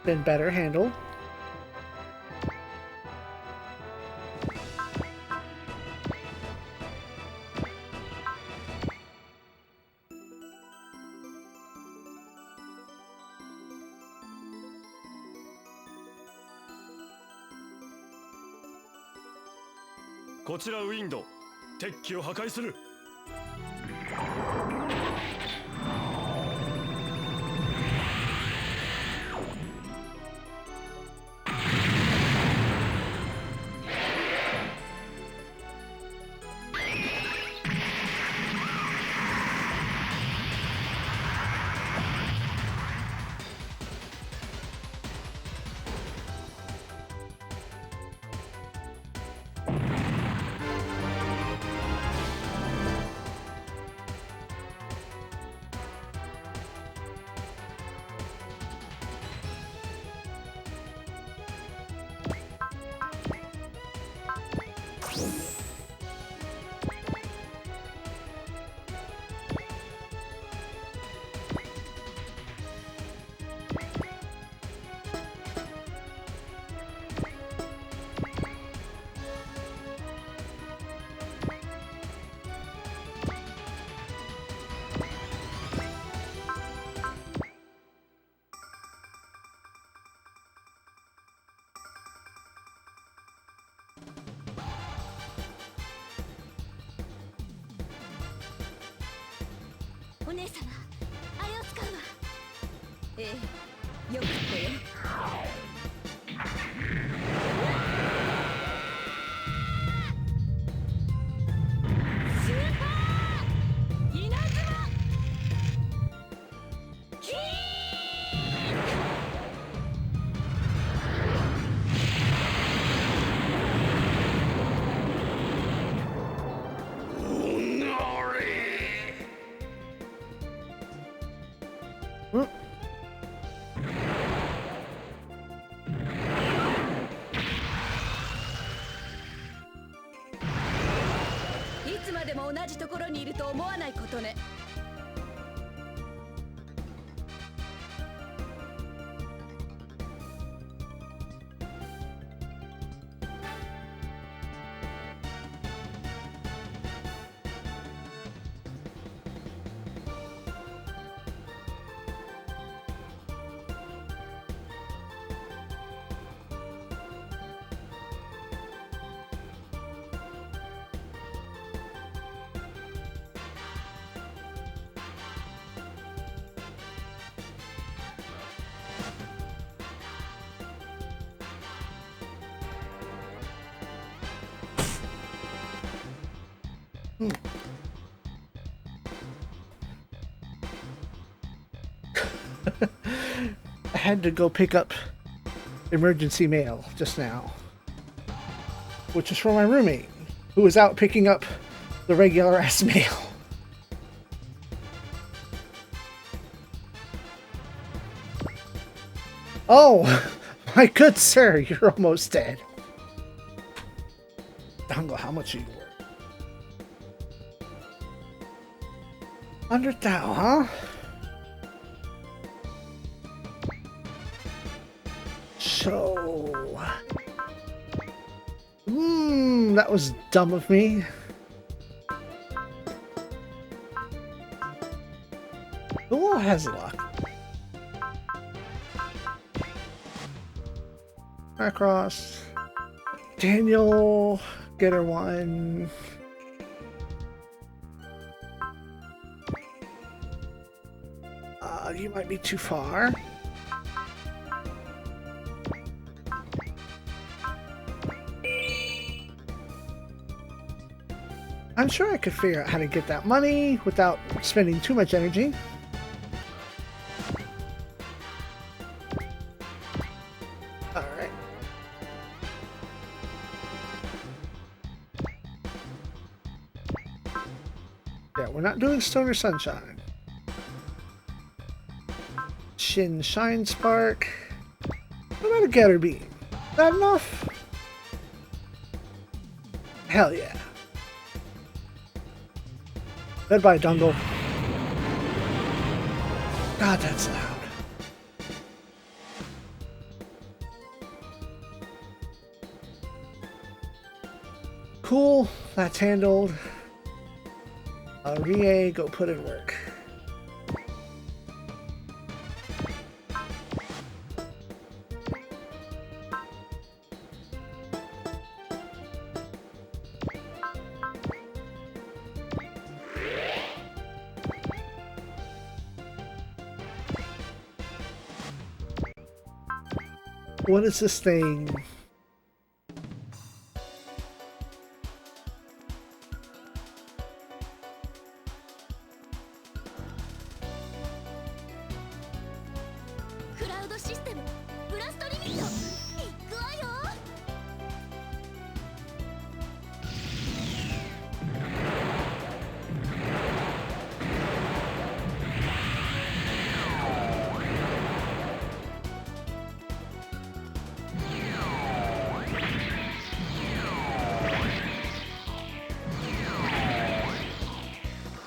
been better handled. I had to go pick up emergency mail just now, which is from my roommate, who was out picking up the regular ass mail. Oh, my good sir, you're almost dead. Dango, how much are you worth? 100 thou, huh? So... that was dumb of me. Who has luck? Across. Daniel, get her one. You might be too far. I'm sure I could figure out how to get that money without spending too much energy. Alright. Yeah, we're not doing Stoner Sunshine. Shin Shine Spark. What about a Getter Beam? Is that enough? Hell yeah. Goodbye, Dungle. God, that's loud. Cool, that's handled. Rie, go put in work. What is this thing?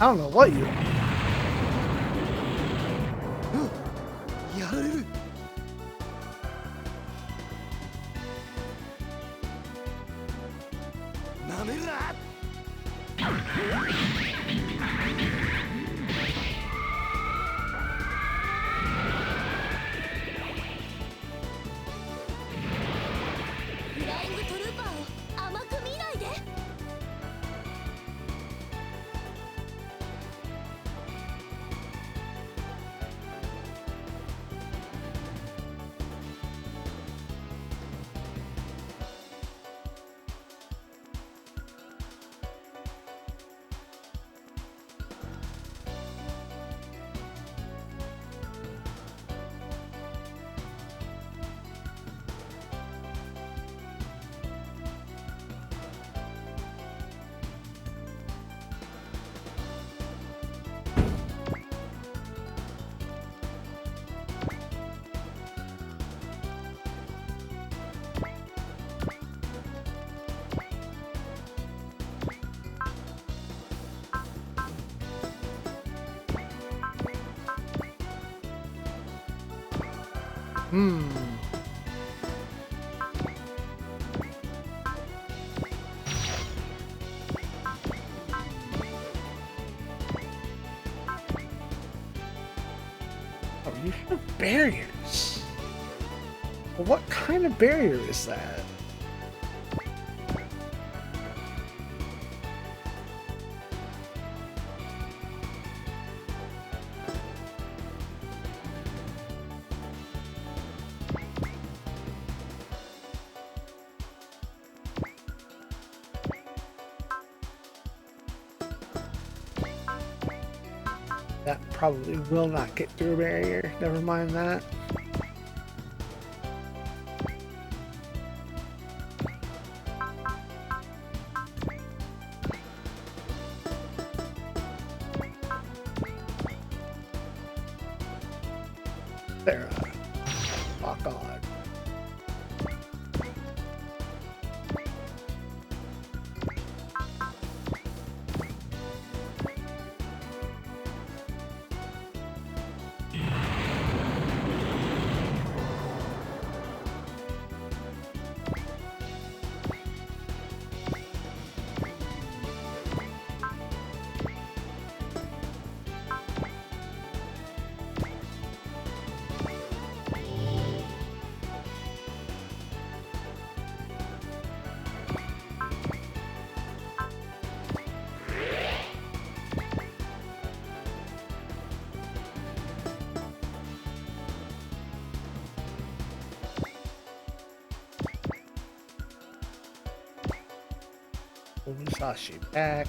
I don't know what you are. やられる。なめるな。フライングトルーパーを甘く見ないで。Oh, you have barriers. Well, what kind of barrier is that? That probably will not get through a barrier. Never mind that. There, lock on. Musashi back.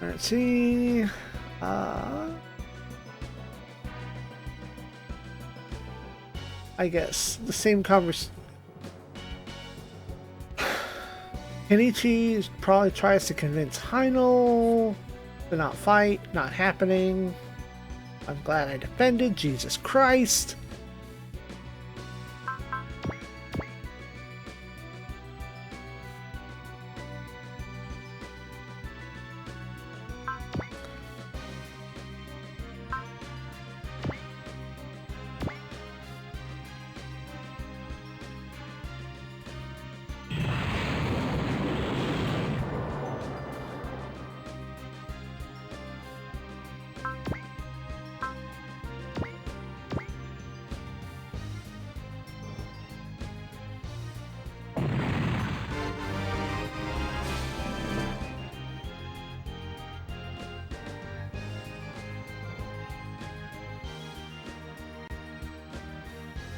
Let's see. I guess the same conversation. Kenichi probably tries to convince Heino to not fight. Not happening. I'm glad I defended. Jesus Christ.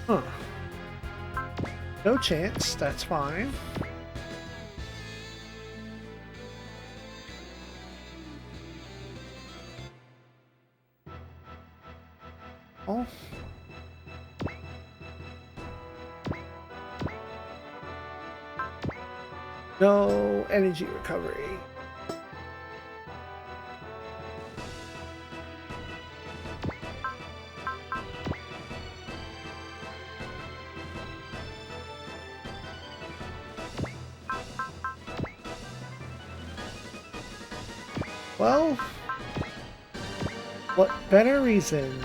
Huh. No chance, that's fine. Oh. No energy recovery. Well, what better reason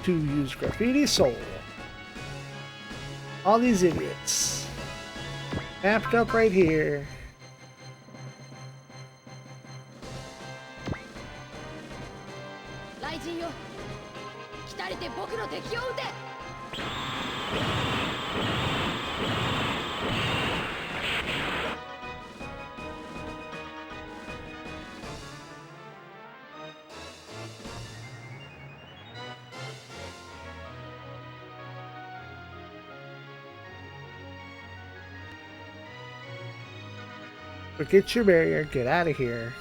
to use Graffiti Soul? All these idiots mapped up right here. Forget your barrier, get out of here.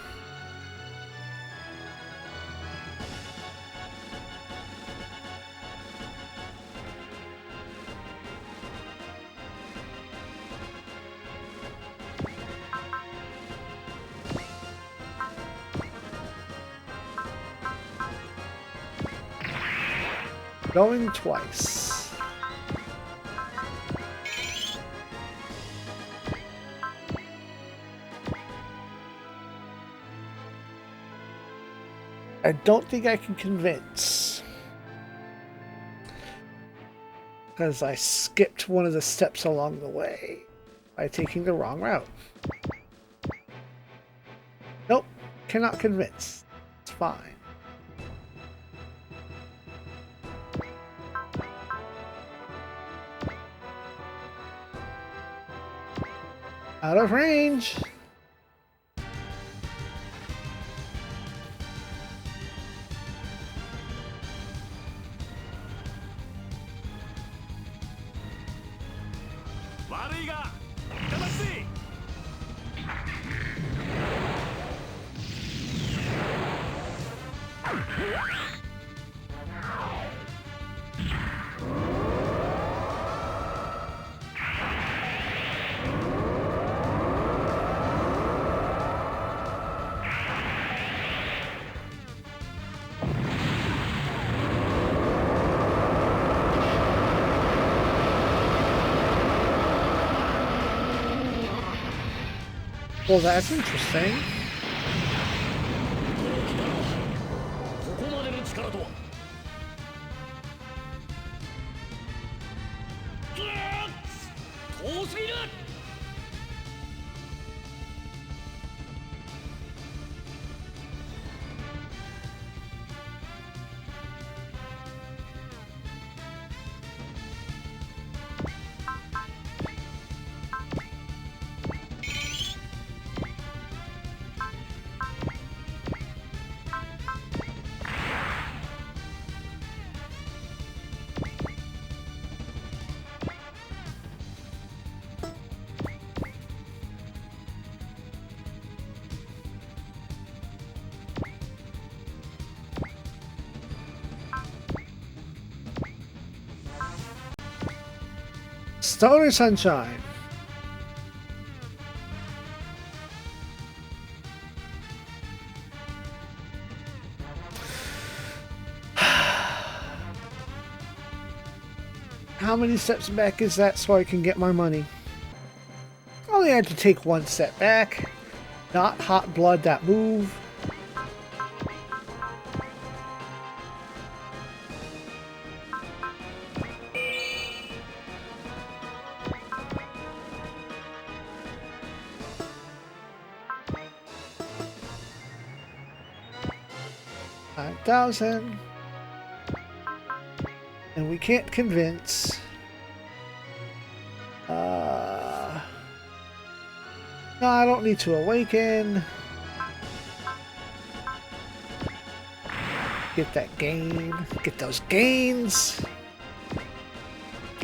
Going twice. I don't think I can convince. Because I skipped one of the steps along the way by taking the wrong route. Nope, cannot convince. It's fine. Out of range. Well, that's interesting. Stoner Sunshine. How many steps back is that so I can get my money? Only had to take one step back. Not hot blood that move. $9,000. And we can't convince. No, I don't need to awaken. Get that gain. Get those gains.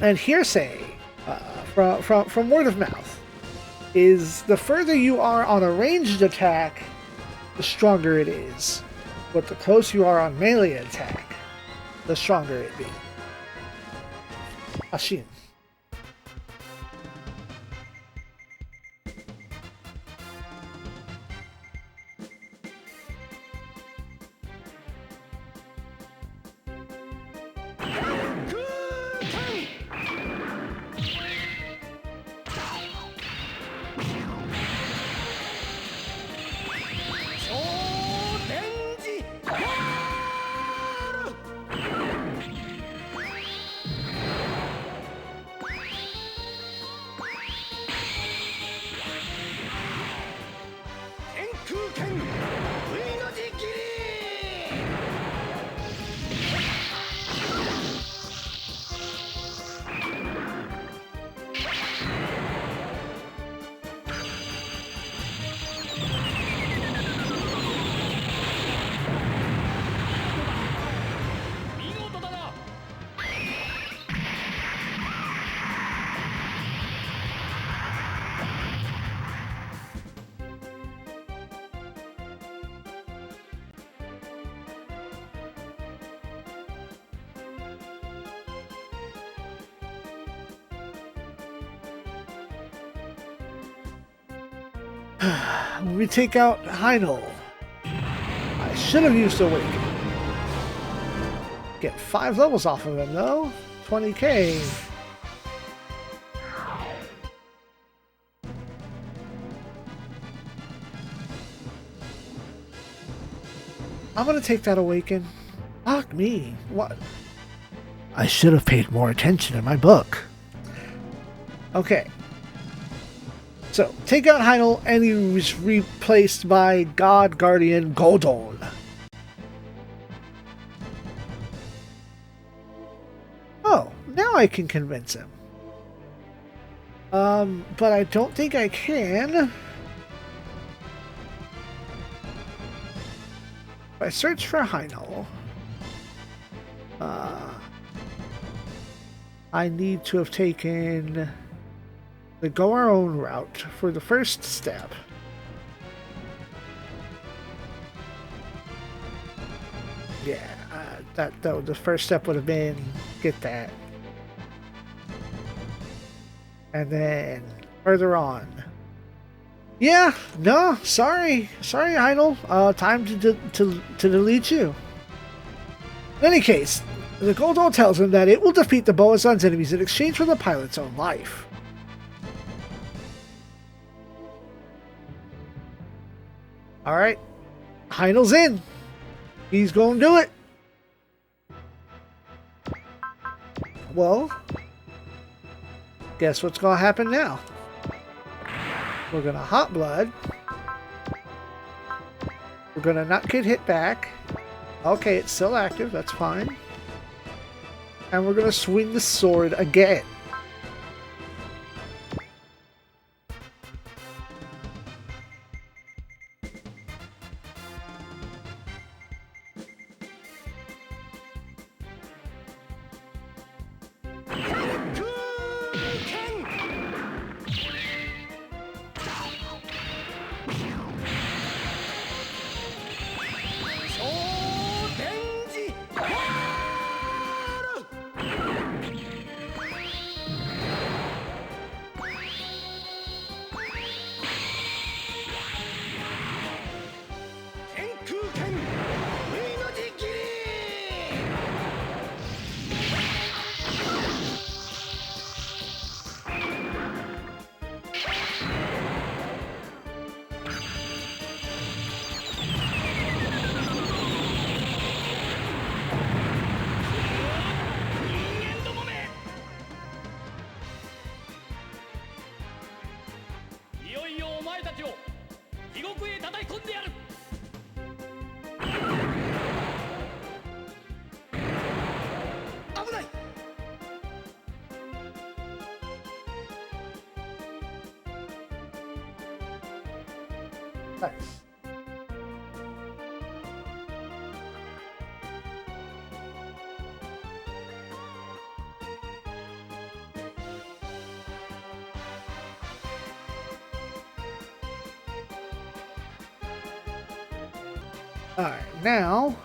And hearsay from word of mouth is the further you are on a ranged attack, the stronger it is. But the closer you are on melee attack, the stronger it be. Ashin. When we take out Heinel, I should have used Awaken. Get 5 levels off of him though. 20k. I'm gonna take that Awaken. Fuck me. What? I should have paid more attention in my book. Okay. So, take out Heinel, and he was replaced by God Guardian Goldon. Oh, now I can convince him. But I don't think I can. If I search for Heinel, I need to have taken the go our own route for the first step. Yeah, that the first step would have been get that, and then further on. Yeah, no, sorry, Idol. Time to delete you. In any case, the Goldon tells him that it will defeat the Boazon's enemies in exchange for the pilot's own life. Alright, Heinel's in. He's gonna do it. Well, guess what's gonna happen now? We're gonna hot blood. We're gonna not get hit back. Okay, it's still active, that's fine. And we're gonna swing the sword again. 叩き込んでやる。 危ない。 Nice. Alright, now...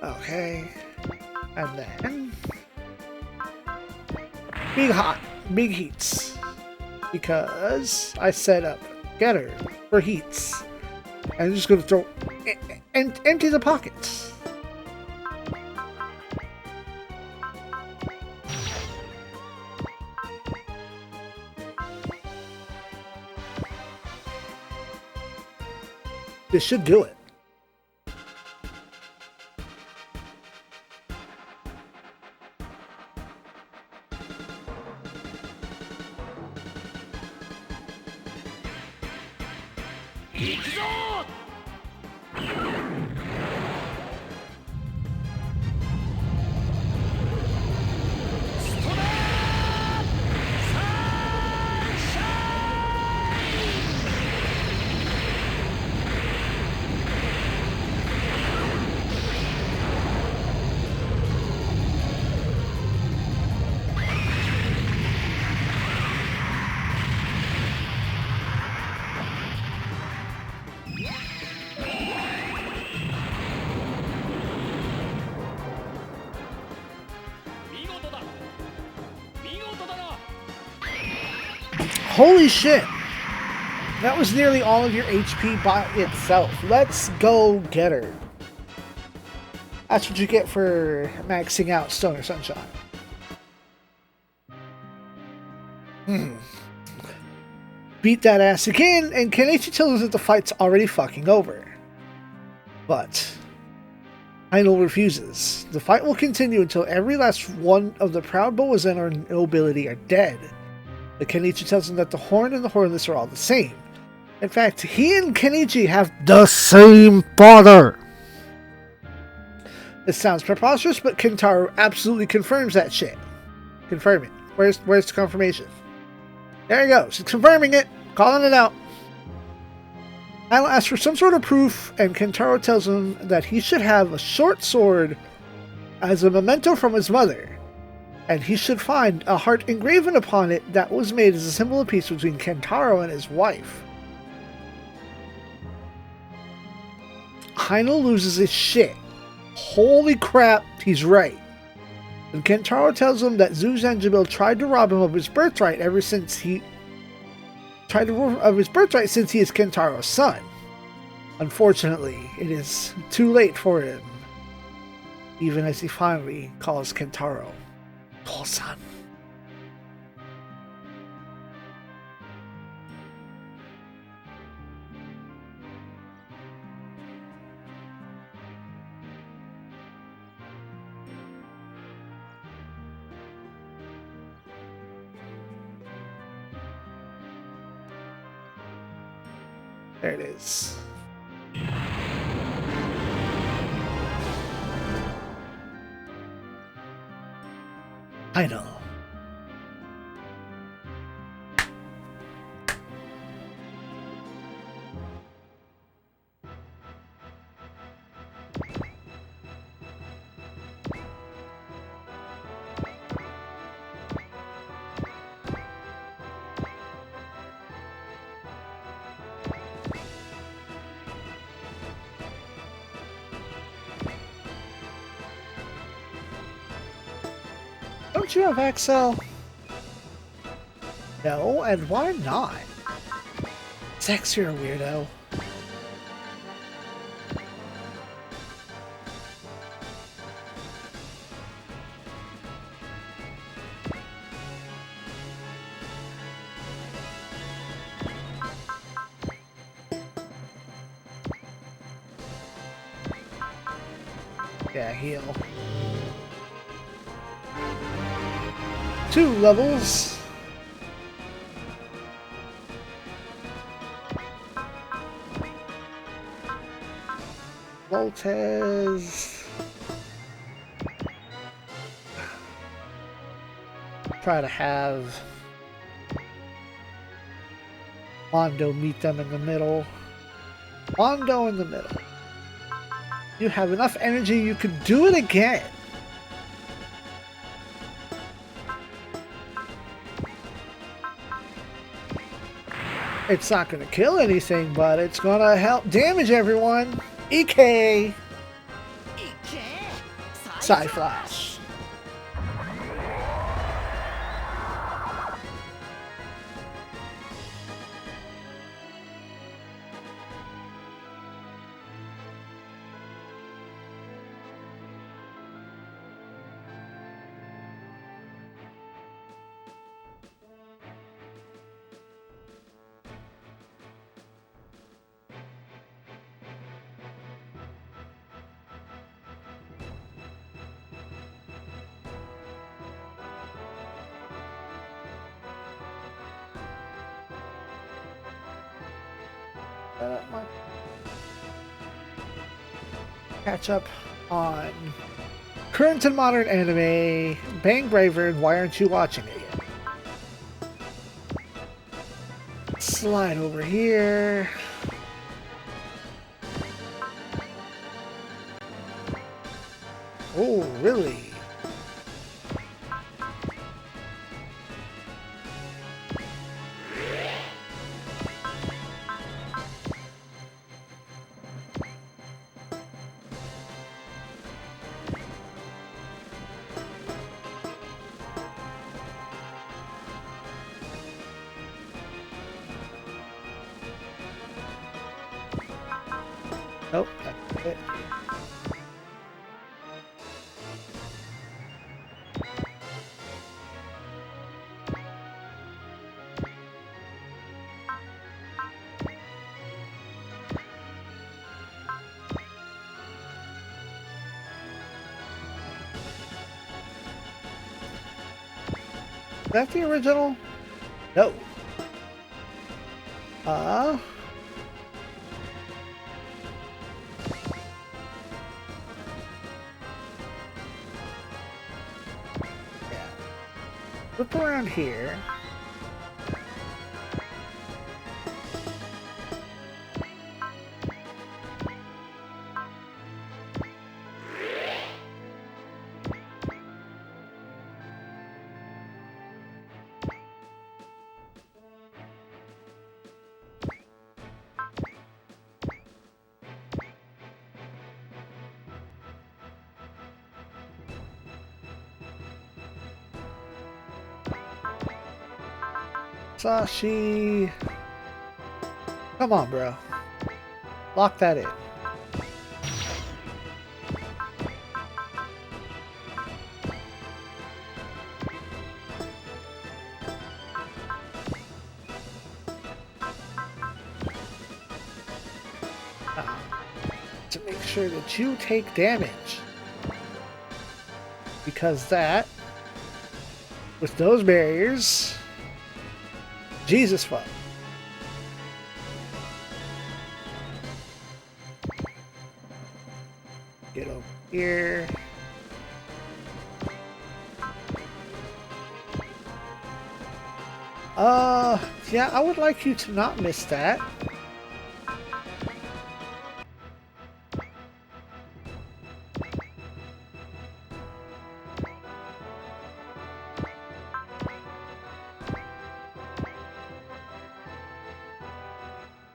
Okay, and then big heats, because I set up getter for heats. I'm just gonna throw and empty the pockets. This should do it. Holy shit! That was nearly all of your HP by itself. Let's go get her. That's what you get for maxing out Stoner Sunshine. Beat that ass again, and Kenichi tells us that the fight's already fucking over. But Heinl refuses. The fight will continue until every last one of the proud Boazen or nobility are dead. But Kenichi tells him that the Horn and the Hornless are all the same. In fact, he and Kenichi have the same father. This sounds preposterous, but Kentaro absolutely confirms that shit. Confirm it. Where's the confirmation? There he goes. He's confirming it. Calling it out. Heinl asks for some sort of proof, and Kentaro tells him that he should have a short sword as a memento from his mother. And he should find a heart engraven upon it that was made as a symbol of peace between Kentaro and his wife. Heinl loses his shit. Holy crap, he's right. And Kentaro tells him that Zu Zanjabil tried to rob him of his birthright since he is Kentaro's son. Unfortunately, it is too late for him, even as he finally calls Kentaro Tosan. There it is. I know. Don't you have Excel? No, and why not? Zex, you're a weirdo. Yeah, heal. 2 levels. Voltez. Try to have Mondo meet them in the middle. Mondo in the middle. You have enough energy, you could do it again. It's not going to kill anything, but it's going to help damage everyone. EK! Psy-Flash. Catch up on current and modern anime. Bang Braver, and why aren't you watching it yet? Slide over here. Oh, really? Nope, that's it. Is that the original? No. Flip around here. Sashi. Come on, bro. Lock that in. To make sure that you take damage. Because that, with those barriers, Jesus fuck. Get over here. Yeah, I would like you to not miss that.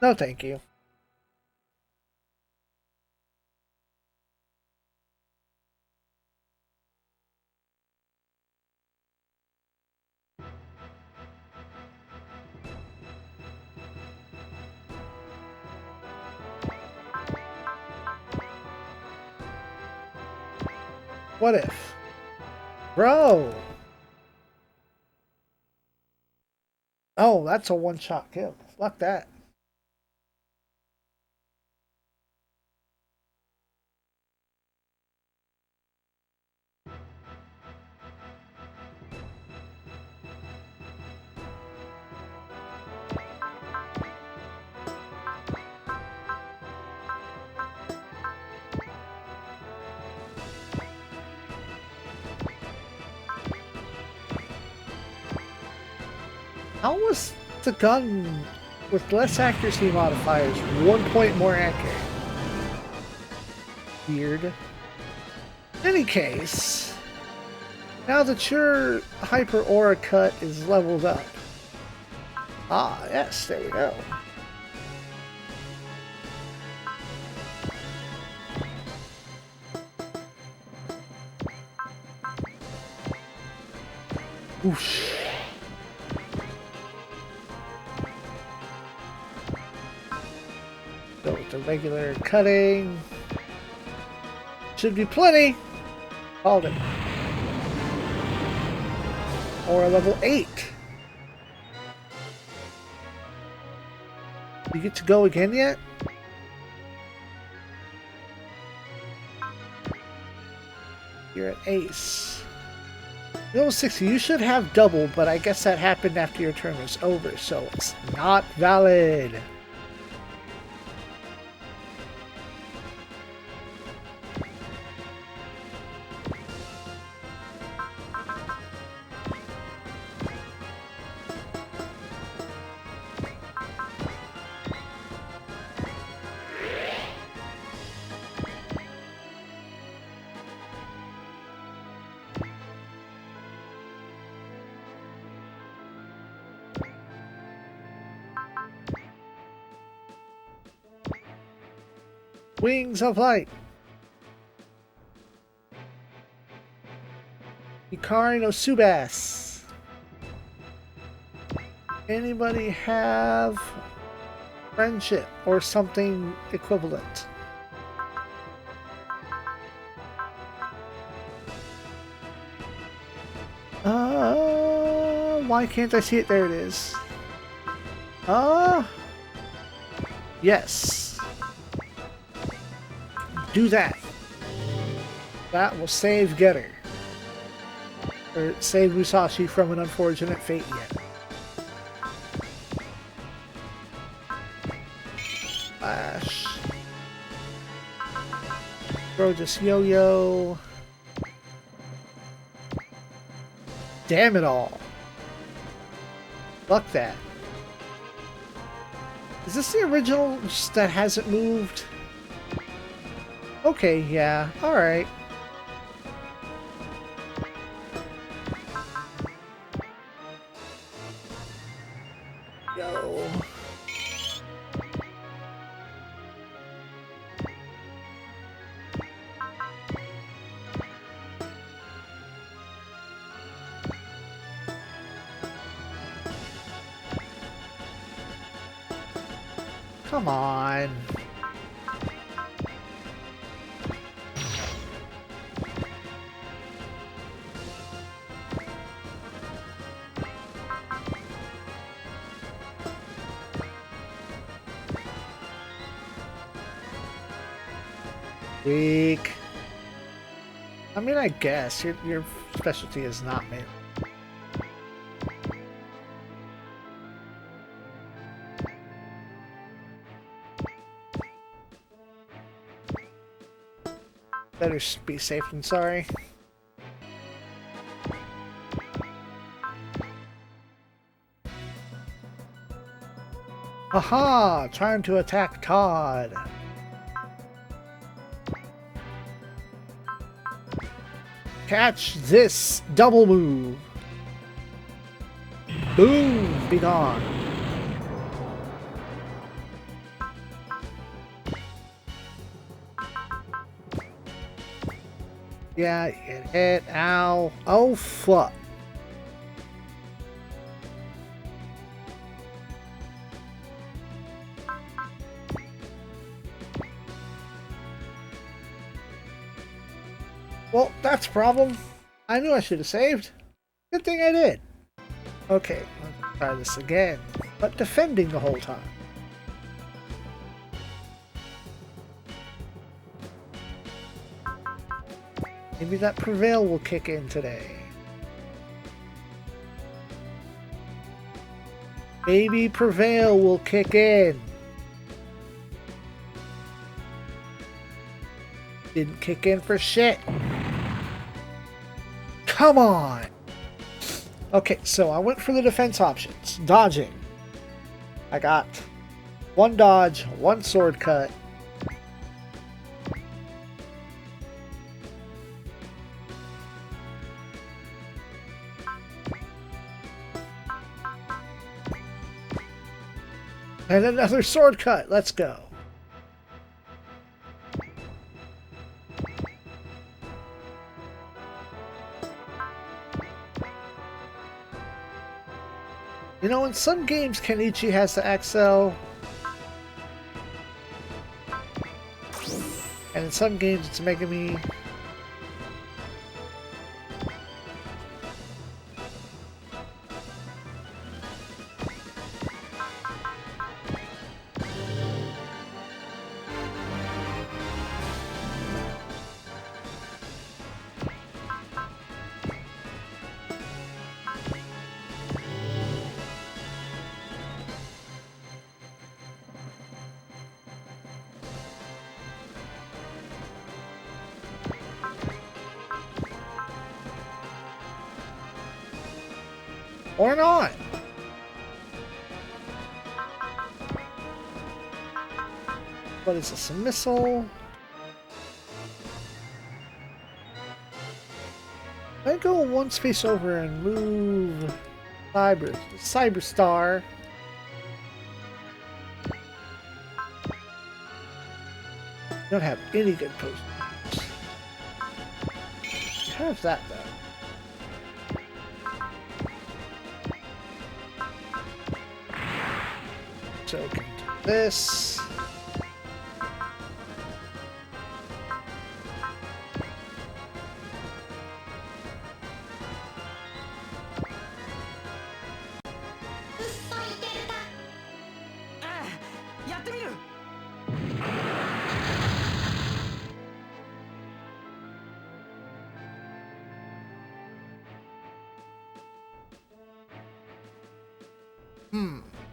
No, thank you. What if? Bro! Oh, that's a one-shot kill. Fuck that. How was the gun with less accuracy modifiers 1 point more accurate? Weird. In any case, now that your Hyper Aura Cut is leveled up. Ah, yes, there we go. Whoosh. Go with the regular cutting. Should be plenty. Called it. Or level 8. You get to go again yet? You're at Ace. Level 60, you should have double, but I guess that happened after your turn was over, so it's not valid. Wings of Light. Ikari no Subas. Anybody have friendship or something equivalent? Why can't I see it? There it is. Yes. Do that. That will save Getter. Or save Musashi from an unfortunate fate yet. Flash. Throw this yo-yo. Damn it all. Fuck that. Is this the original that hasn't moved? Okay, yeah, alright. Yo. Come on. Weak. I mean, I guess your specialty is not melee. Better be safe than sorry. Aha! Trying to attack Todd. Catch this double move. Boom! Be gone. Yeah, it hit. Ow. Oh, fuck. Well, that's a problem. I knew I should have saved. Good thing I did. Okay, let's try this again. But defending the whole time. Maybe that Prevail will kick in today. Maybe Prevail will kick in. Didn't kick in for shit. Come on! Okay, so I went for the defense options. Dodging. I got one dodge, one sword cut. And another sword cut. Let's go. You know, in some games, Kenichi has to excel. And in some games, it's Megami. Or not. What is this? A missile? I go one space over and move Cyber Star. Don't have any good potions. Have that though. So we can do this.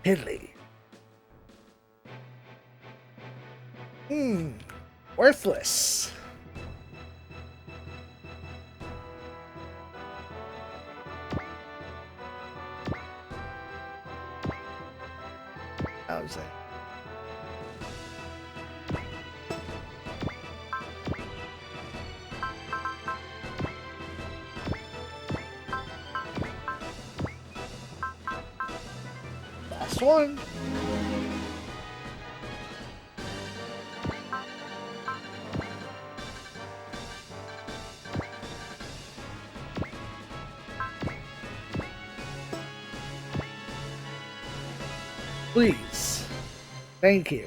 Piddly. Worthless. How's that? Last one. Please. Thank you.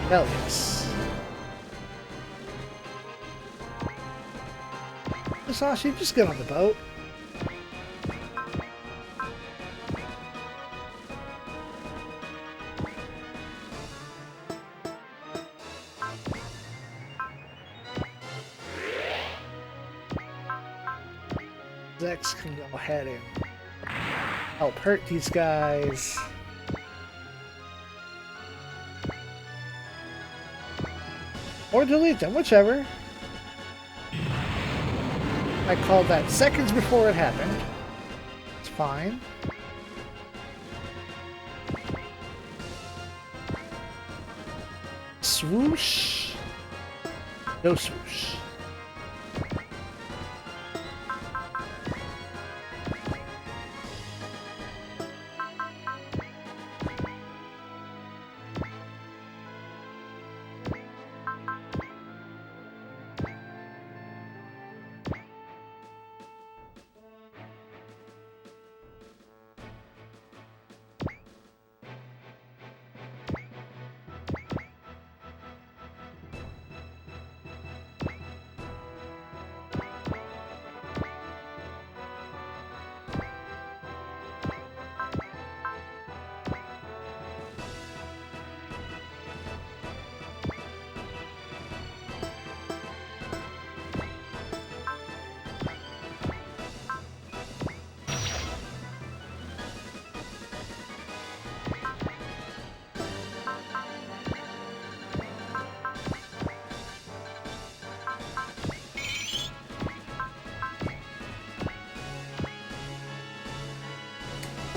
Hell yes. Musashi, just get on the boat. Zex can go ahead and help hurt these guys. Or delete them, whichever. I called that seconds before it happened. It's fine. Swoosh. No swoosh.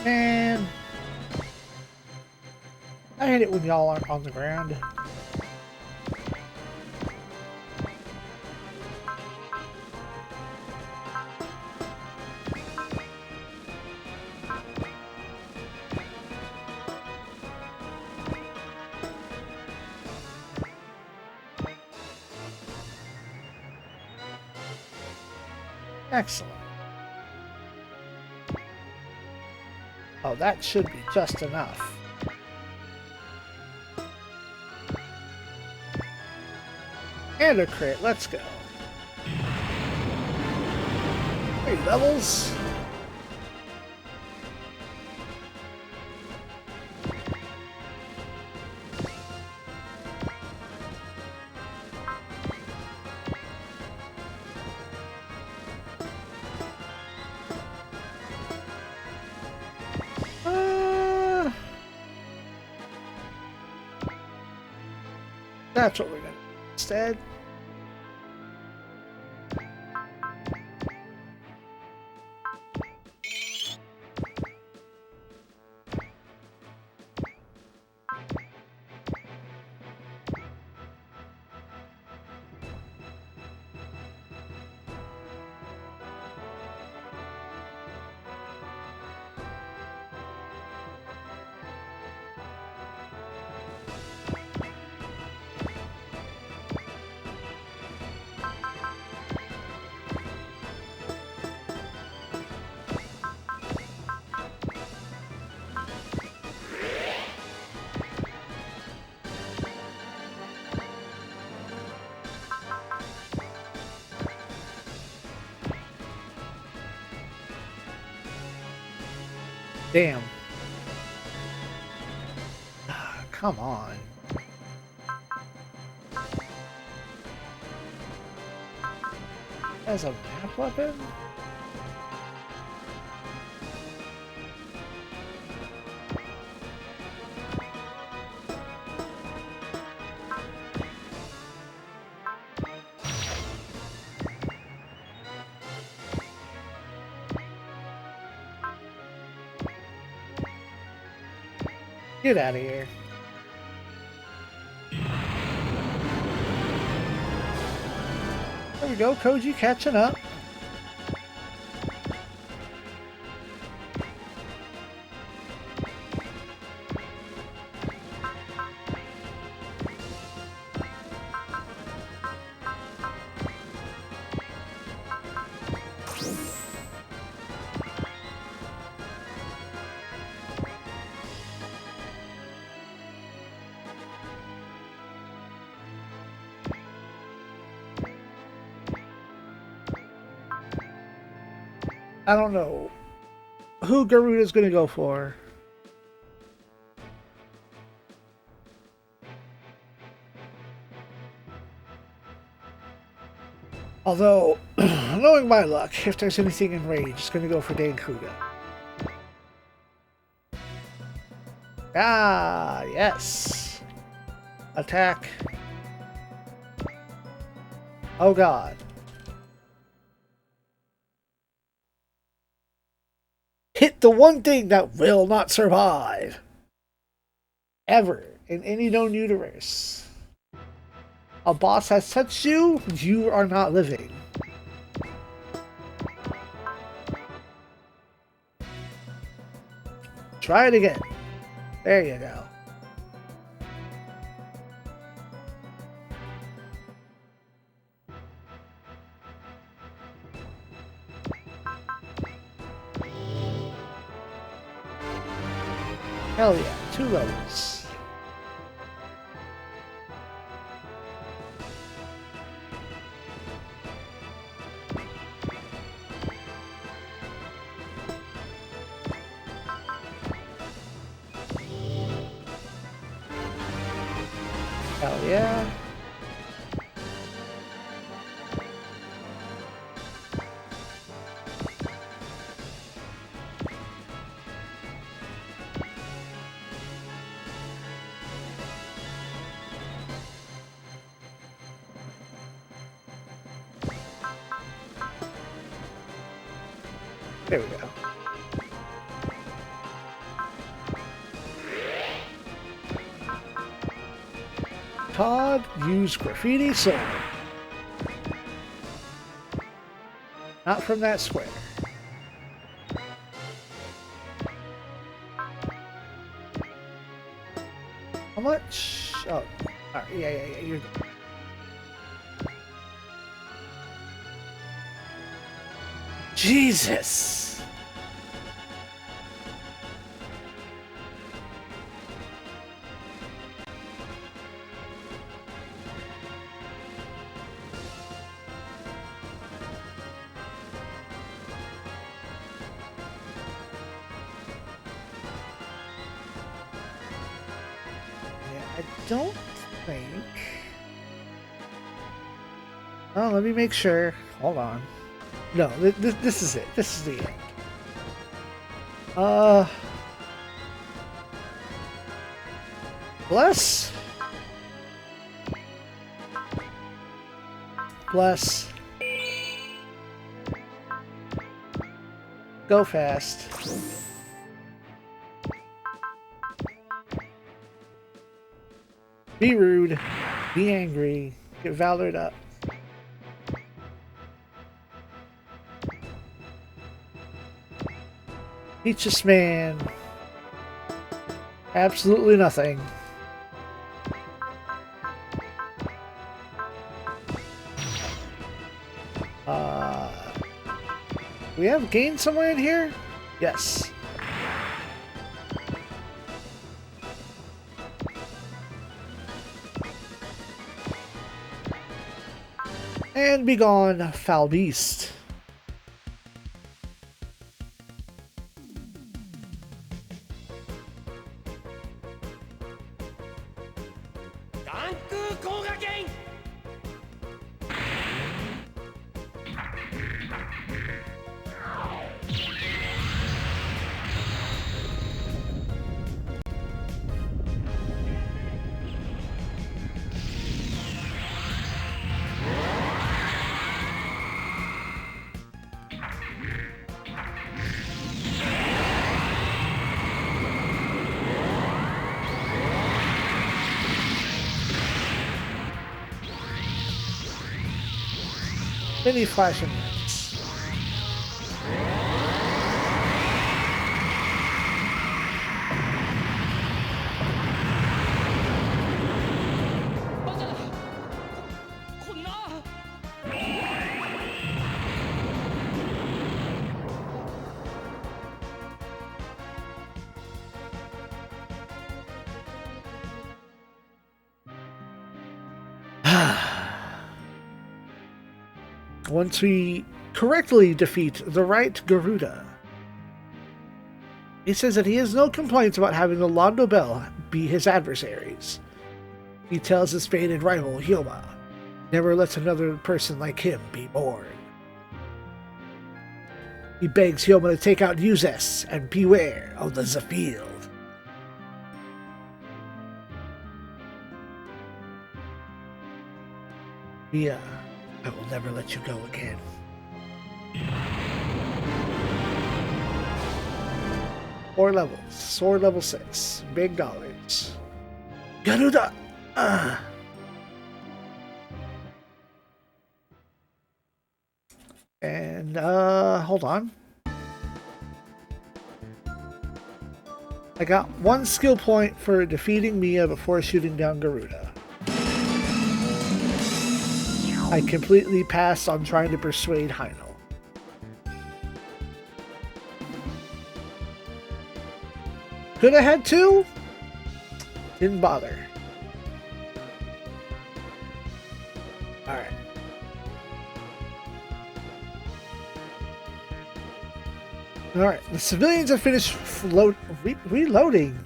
Man, I hate it when y'all aren't on the ground. Excellent. Oh, that should be just enough. And a crit, let's go. 3 levels. That's what we're gonna do instead. Damn. Come on. As a map weapon? Get out of here. There we go, Koji catching up. I don't know who Garuda's gonna go for. Although, knowing my luck, if there's anything in Rage, it's gonna go for Dan Kuga. Ah, yes. Attack. Oh god. Hit the one thing that will not survive. Ever. In any known universe. A boss has touched you, you are not living. Try it again. There you go. Hell yeah, 2 levels. Hell yeah. There we go. Todd, use graffiti sword. Not from that square. How much? Oh, alright, yeah, you're good. Jesus! I don't think... Oh, let me make sure. Hold on. No, this is it. This is the end. Bless. Bless. Go fast. Be rude, be angry, get valored up. Peaches man. Absolutely nothing. We have gain somewhere in here? Yes. And be gone, foul beast. Mini flashing lights. Once we correctly defeat the right Garuda, he says that he has no complaints about having the Londo Bell be his adversaries. He tells his fated rival, Hyoma, never lets another person like him be born. He begs Hyoma to take out Yuzes and beware of the Zephield. Mia, I will never let you go again. Four levels. Sword level 6. Big dollars. Garuda! And, hold on. I got one skill point for defeating Mia before shooting down Garuda. I completely passed on trying to persuade Heinel. Could have had two? Didn't bother. Alright. Alright, the civilians have finished reloading.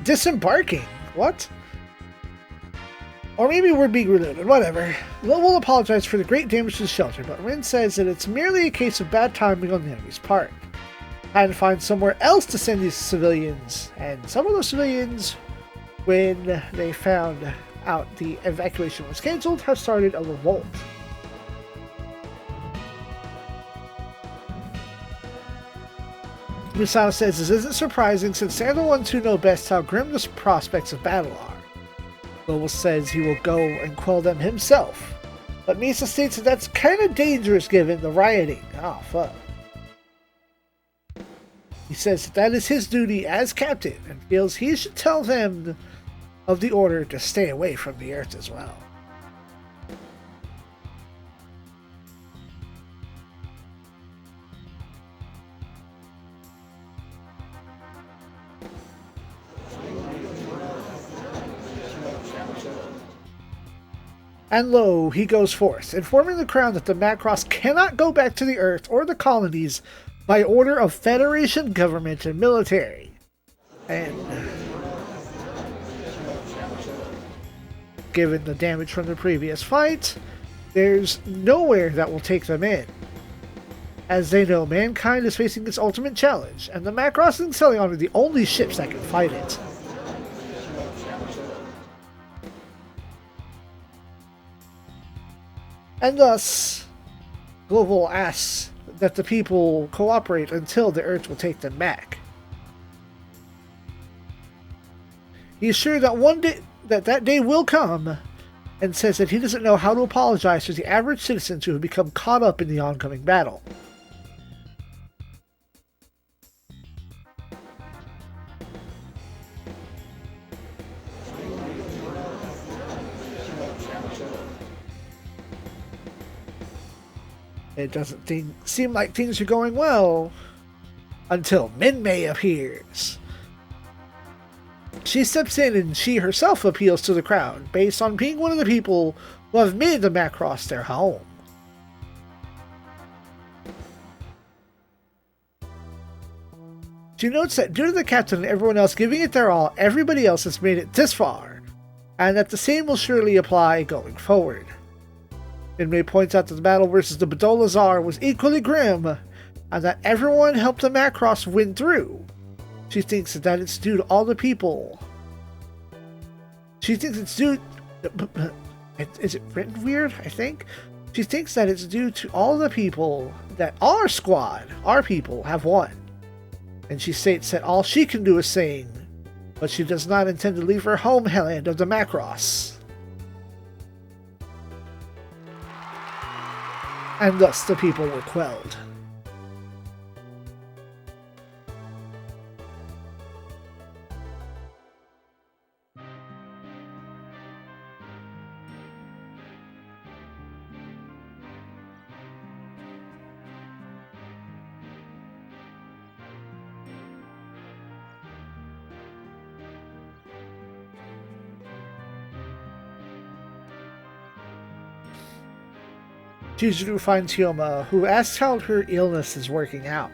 Disembarking. What? Or maybe we're being reloaded, whatever. We'll apologize for the great damage to the shelter, but Rin says that it's merely a case of bad timing on the enemy's part. Had to find somewhere else to send these civilians, and some of those civilians, when they found out the evacuation was cancelled, have started a revolt. Misao says this isn't surprising since they're the ones who know best how grim the prospects of battle are. Global says he will go and quell them himself, but Misa states that that's kind of dangerous given the rioting. Oh, fuck. He says that is his duty as captain and feels he should tell them of the order to stay away from the Earth as well. And lo, he goes forth, informing the Crown that the Macross cannot go back to the Earth or the colonies by order of Federation government and military. And given the damage from the previous fight, there's nowhere that will take them in. As they know, mankind is facing its ultimate challenge, and the Macross and Celion are the only ships that can fight it. And thus, Global asks that the people cooperate until the Earth will take them back. He is sure that one day that day will come, and says that he doesn't know how to apologize to the average citizens who have become caught up in the oncoming battle. It doesn't seem like things are going well until Minmay appears. She steps in and she herself appeals to the crowd based on being one of the people who have made the Macross their home. She notes that due to the captain and everyone else giving it their all, everybody else has made it this far, and that the same will surely apply going forward. Minmay points out that the battle versus the Badola Tsar was equally grim, and that everyone helped the Macross win through. She thinks that it's due to all the people. She thinks it's due... Is it written weird, I think? She thinks that it's due to all the people that our squad, our people, have won. And she states that all she can do is sing, but she does not intend to leave her homeland of the Macross. And thus the people were quelled. Chizuru finds Hyoma, who asks how her illness is working out.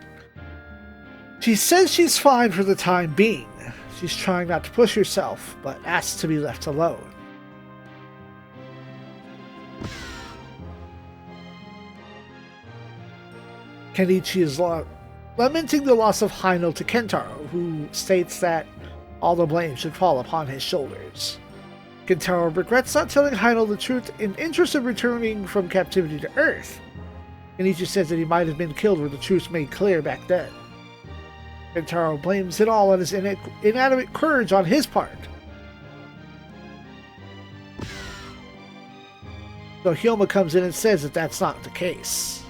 She says she's fine for the time being. She's trying not to push herself, but asks to be left alone. Kenichi is lamenting the loss of Hino to Kentaro, who states that all the blame should fall upon his shoulders. Kentaro regrets not telling Hino the truth in interest of returning from captivity to Earth. Kenichi says that he might have been killed were the truth made clear back then. Kentaro blames it all on his inadequate courage on his part. So Hyoma comes in and says that that's not the case.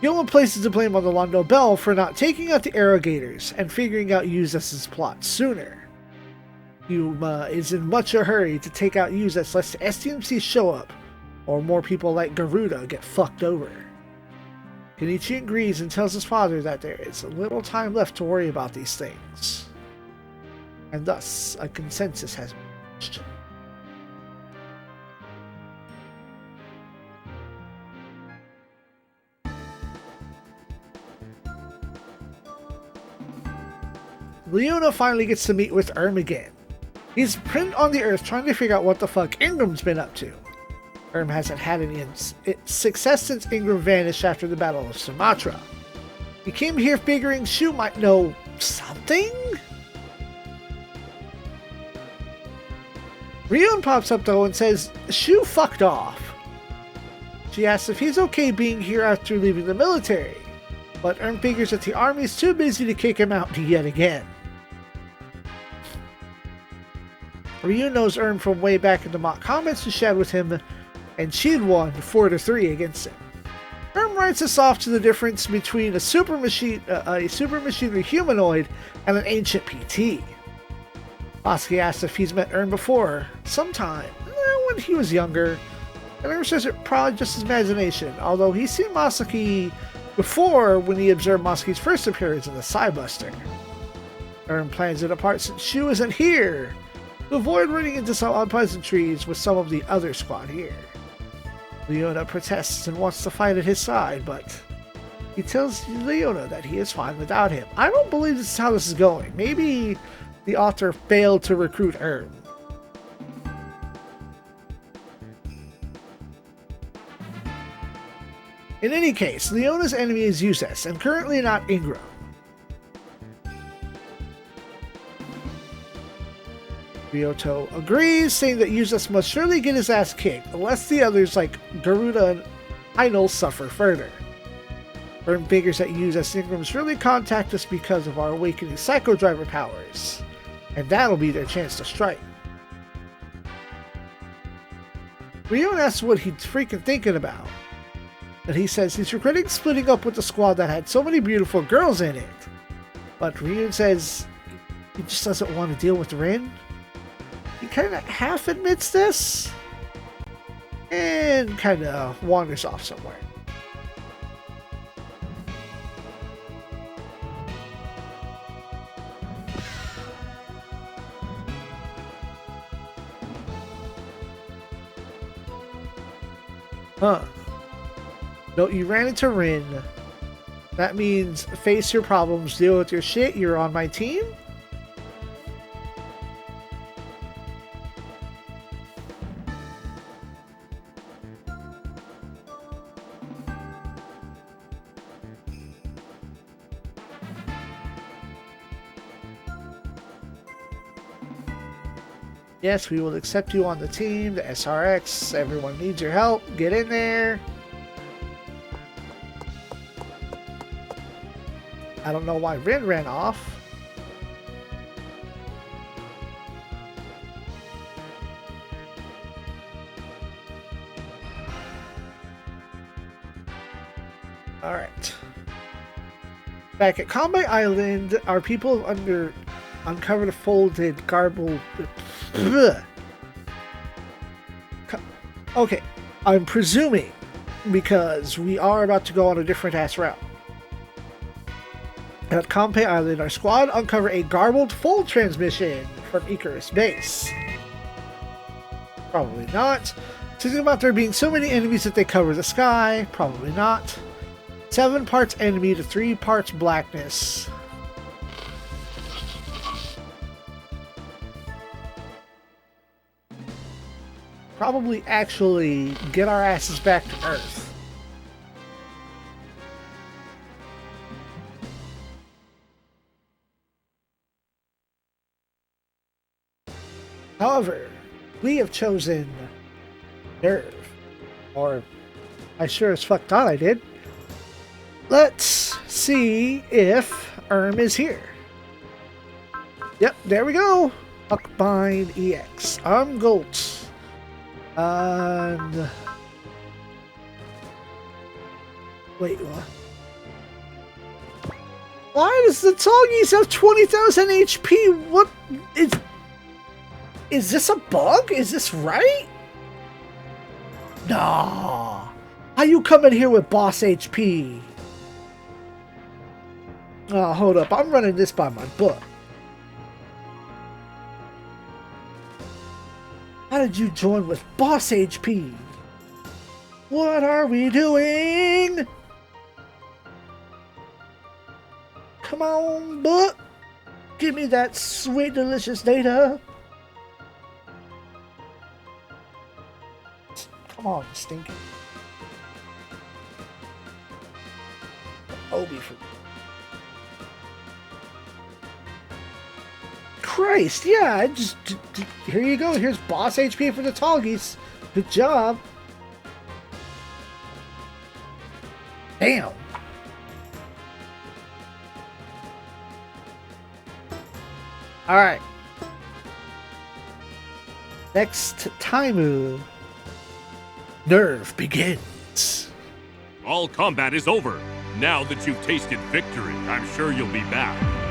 Hyoma places the blame on the Londo Bell for not taking out the Arrogators and figuring out Yuzes's plot sooner. Hyoma is in much a hurry to take out Yuzes lest the SDMC show up, or more people like Garuda get fucked over. Kenichi agrees and tells his father that there is little time left to worry about these things. And thus, a consensus has been reached. Leona finally gets to meet with again. He's pinned on the Earth trying to figure out what the fuck Ingram's been up to. Hasn't had any success since Ingram vanished after the Battle of Sumatra. He came here figuring Shu might know something? Rion pops up though and says Shu fucked off. She asks if he's okay being here after leaving the military, but figures that the army's too busy to kick him out yet again. Ryu knows Ern from way back in the mock comments and shared with him, and she'd won 4-3 against him. Ern writes us off to the difference between a super machinery humanoid and an ancient PT. Masaki asks if he's met Ern before, sometime, when he was younger, and Ern says it probably just his imagination, although he's seen Masaki before when he observed Masaki's first appearance in the Psybuster. Ern plans it apart since Shu isn't here, to avoid running into some unpleasantries with some of the other squad here. Leona protests and wants to fight at his side, but he tells Leona that he is fine without him. I don't believe this is how this is going. Maybe the author failed to recruit Ern. In any case, Leona's enemy is Yuzes, and currently not Ingram. Ryoto agrees, saying that Yuzes must surely get his ass kicked, unless the others like Garuda and Einol suffer further. Ern figures that Yuzes and Ingram really contact us because of our awakening Psycho Driver powers, and that'll be their chance to strike. Ryo asks what he's freaking thinking about, and he says he's regretting splitting up with the squad that had so many beautiful girls in it. But Ryun says he just doesn't want to deal with Rin. He kind of half admits this, and kind of wanders off somewhere. Huh. No, you ran into Rin. That means face your problems, deal with your shit, you're on my team? Yes, we will accept you on the team, the SRX. Everyone needs your help. Get in there. I don't know why Rin ran off. Alright. Back at Combat Island, our people uncovered a folded, garbled... Okay, I'm presuming, because we are about to go on a different ass route. At Compe Island, our squad uncover a garbled fold transmission from Icarus base. Probably not. Thinking about there being so many enemies that they cover the sky. Probably not. 7 parts enemy to 3 parts blackness. Probably actually get our asses back to Earth. However, we have chosen Nerve. Or, I sure as fuck thought I did. Let's see if is here. Yep, there we go. Huckbind EX. Golt. And... wait, what? Why does the Toggies have 20,000 HP? What is... Is this a bug? Is this right? Nah. How you coming here with boss HP? Oh, hold up. I'm running this by my book. How did you join with boss HP? What are we doing? Come on, book. Give me that sweet, delicious data. Come on, stinky. Obi for Christ, yeah, I just here you go. Here's boss HP for the Toggies. Good job. Damn. All right. Next time, Nerve begins. All combat is over. Now that you've tasted victory, I'm sure you'll be back.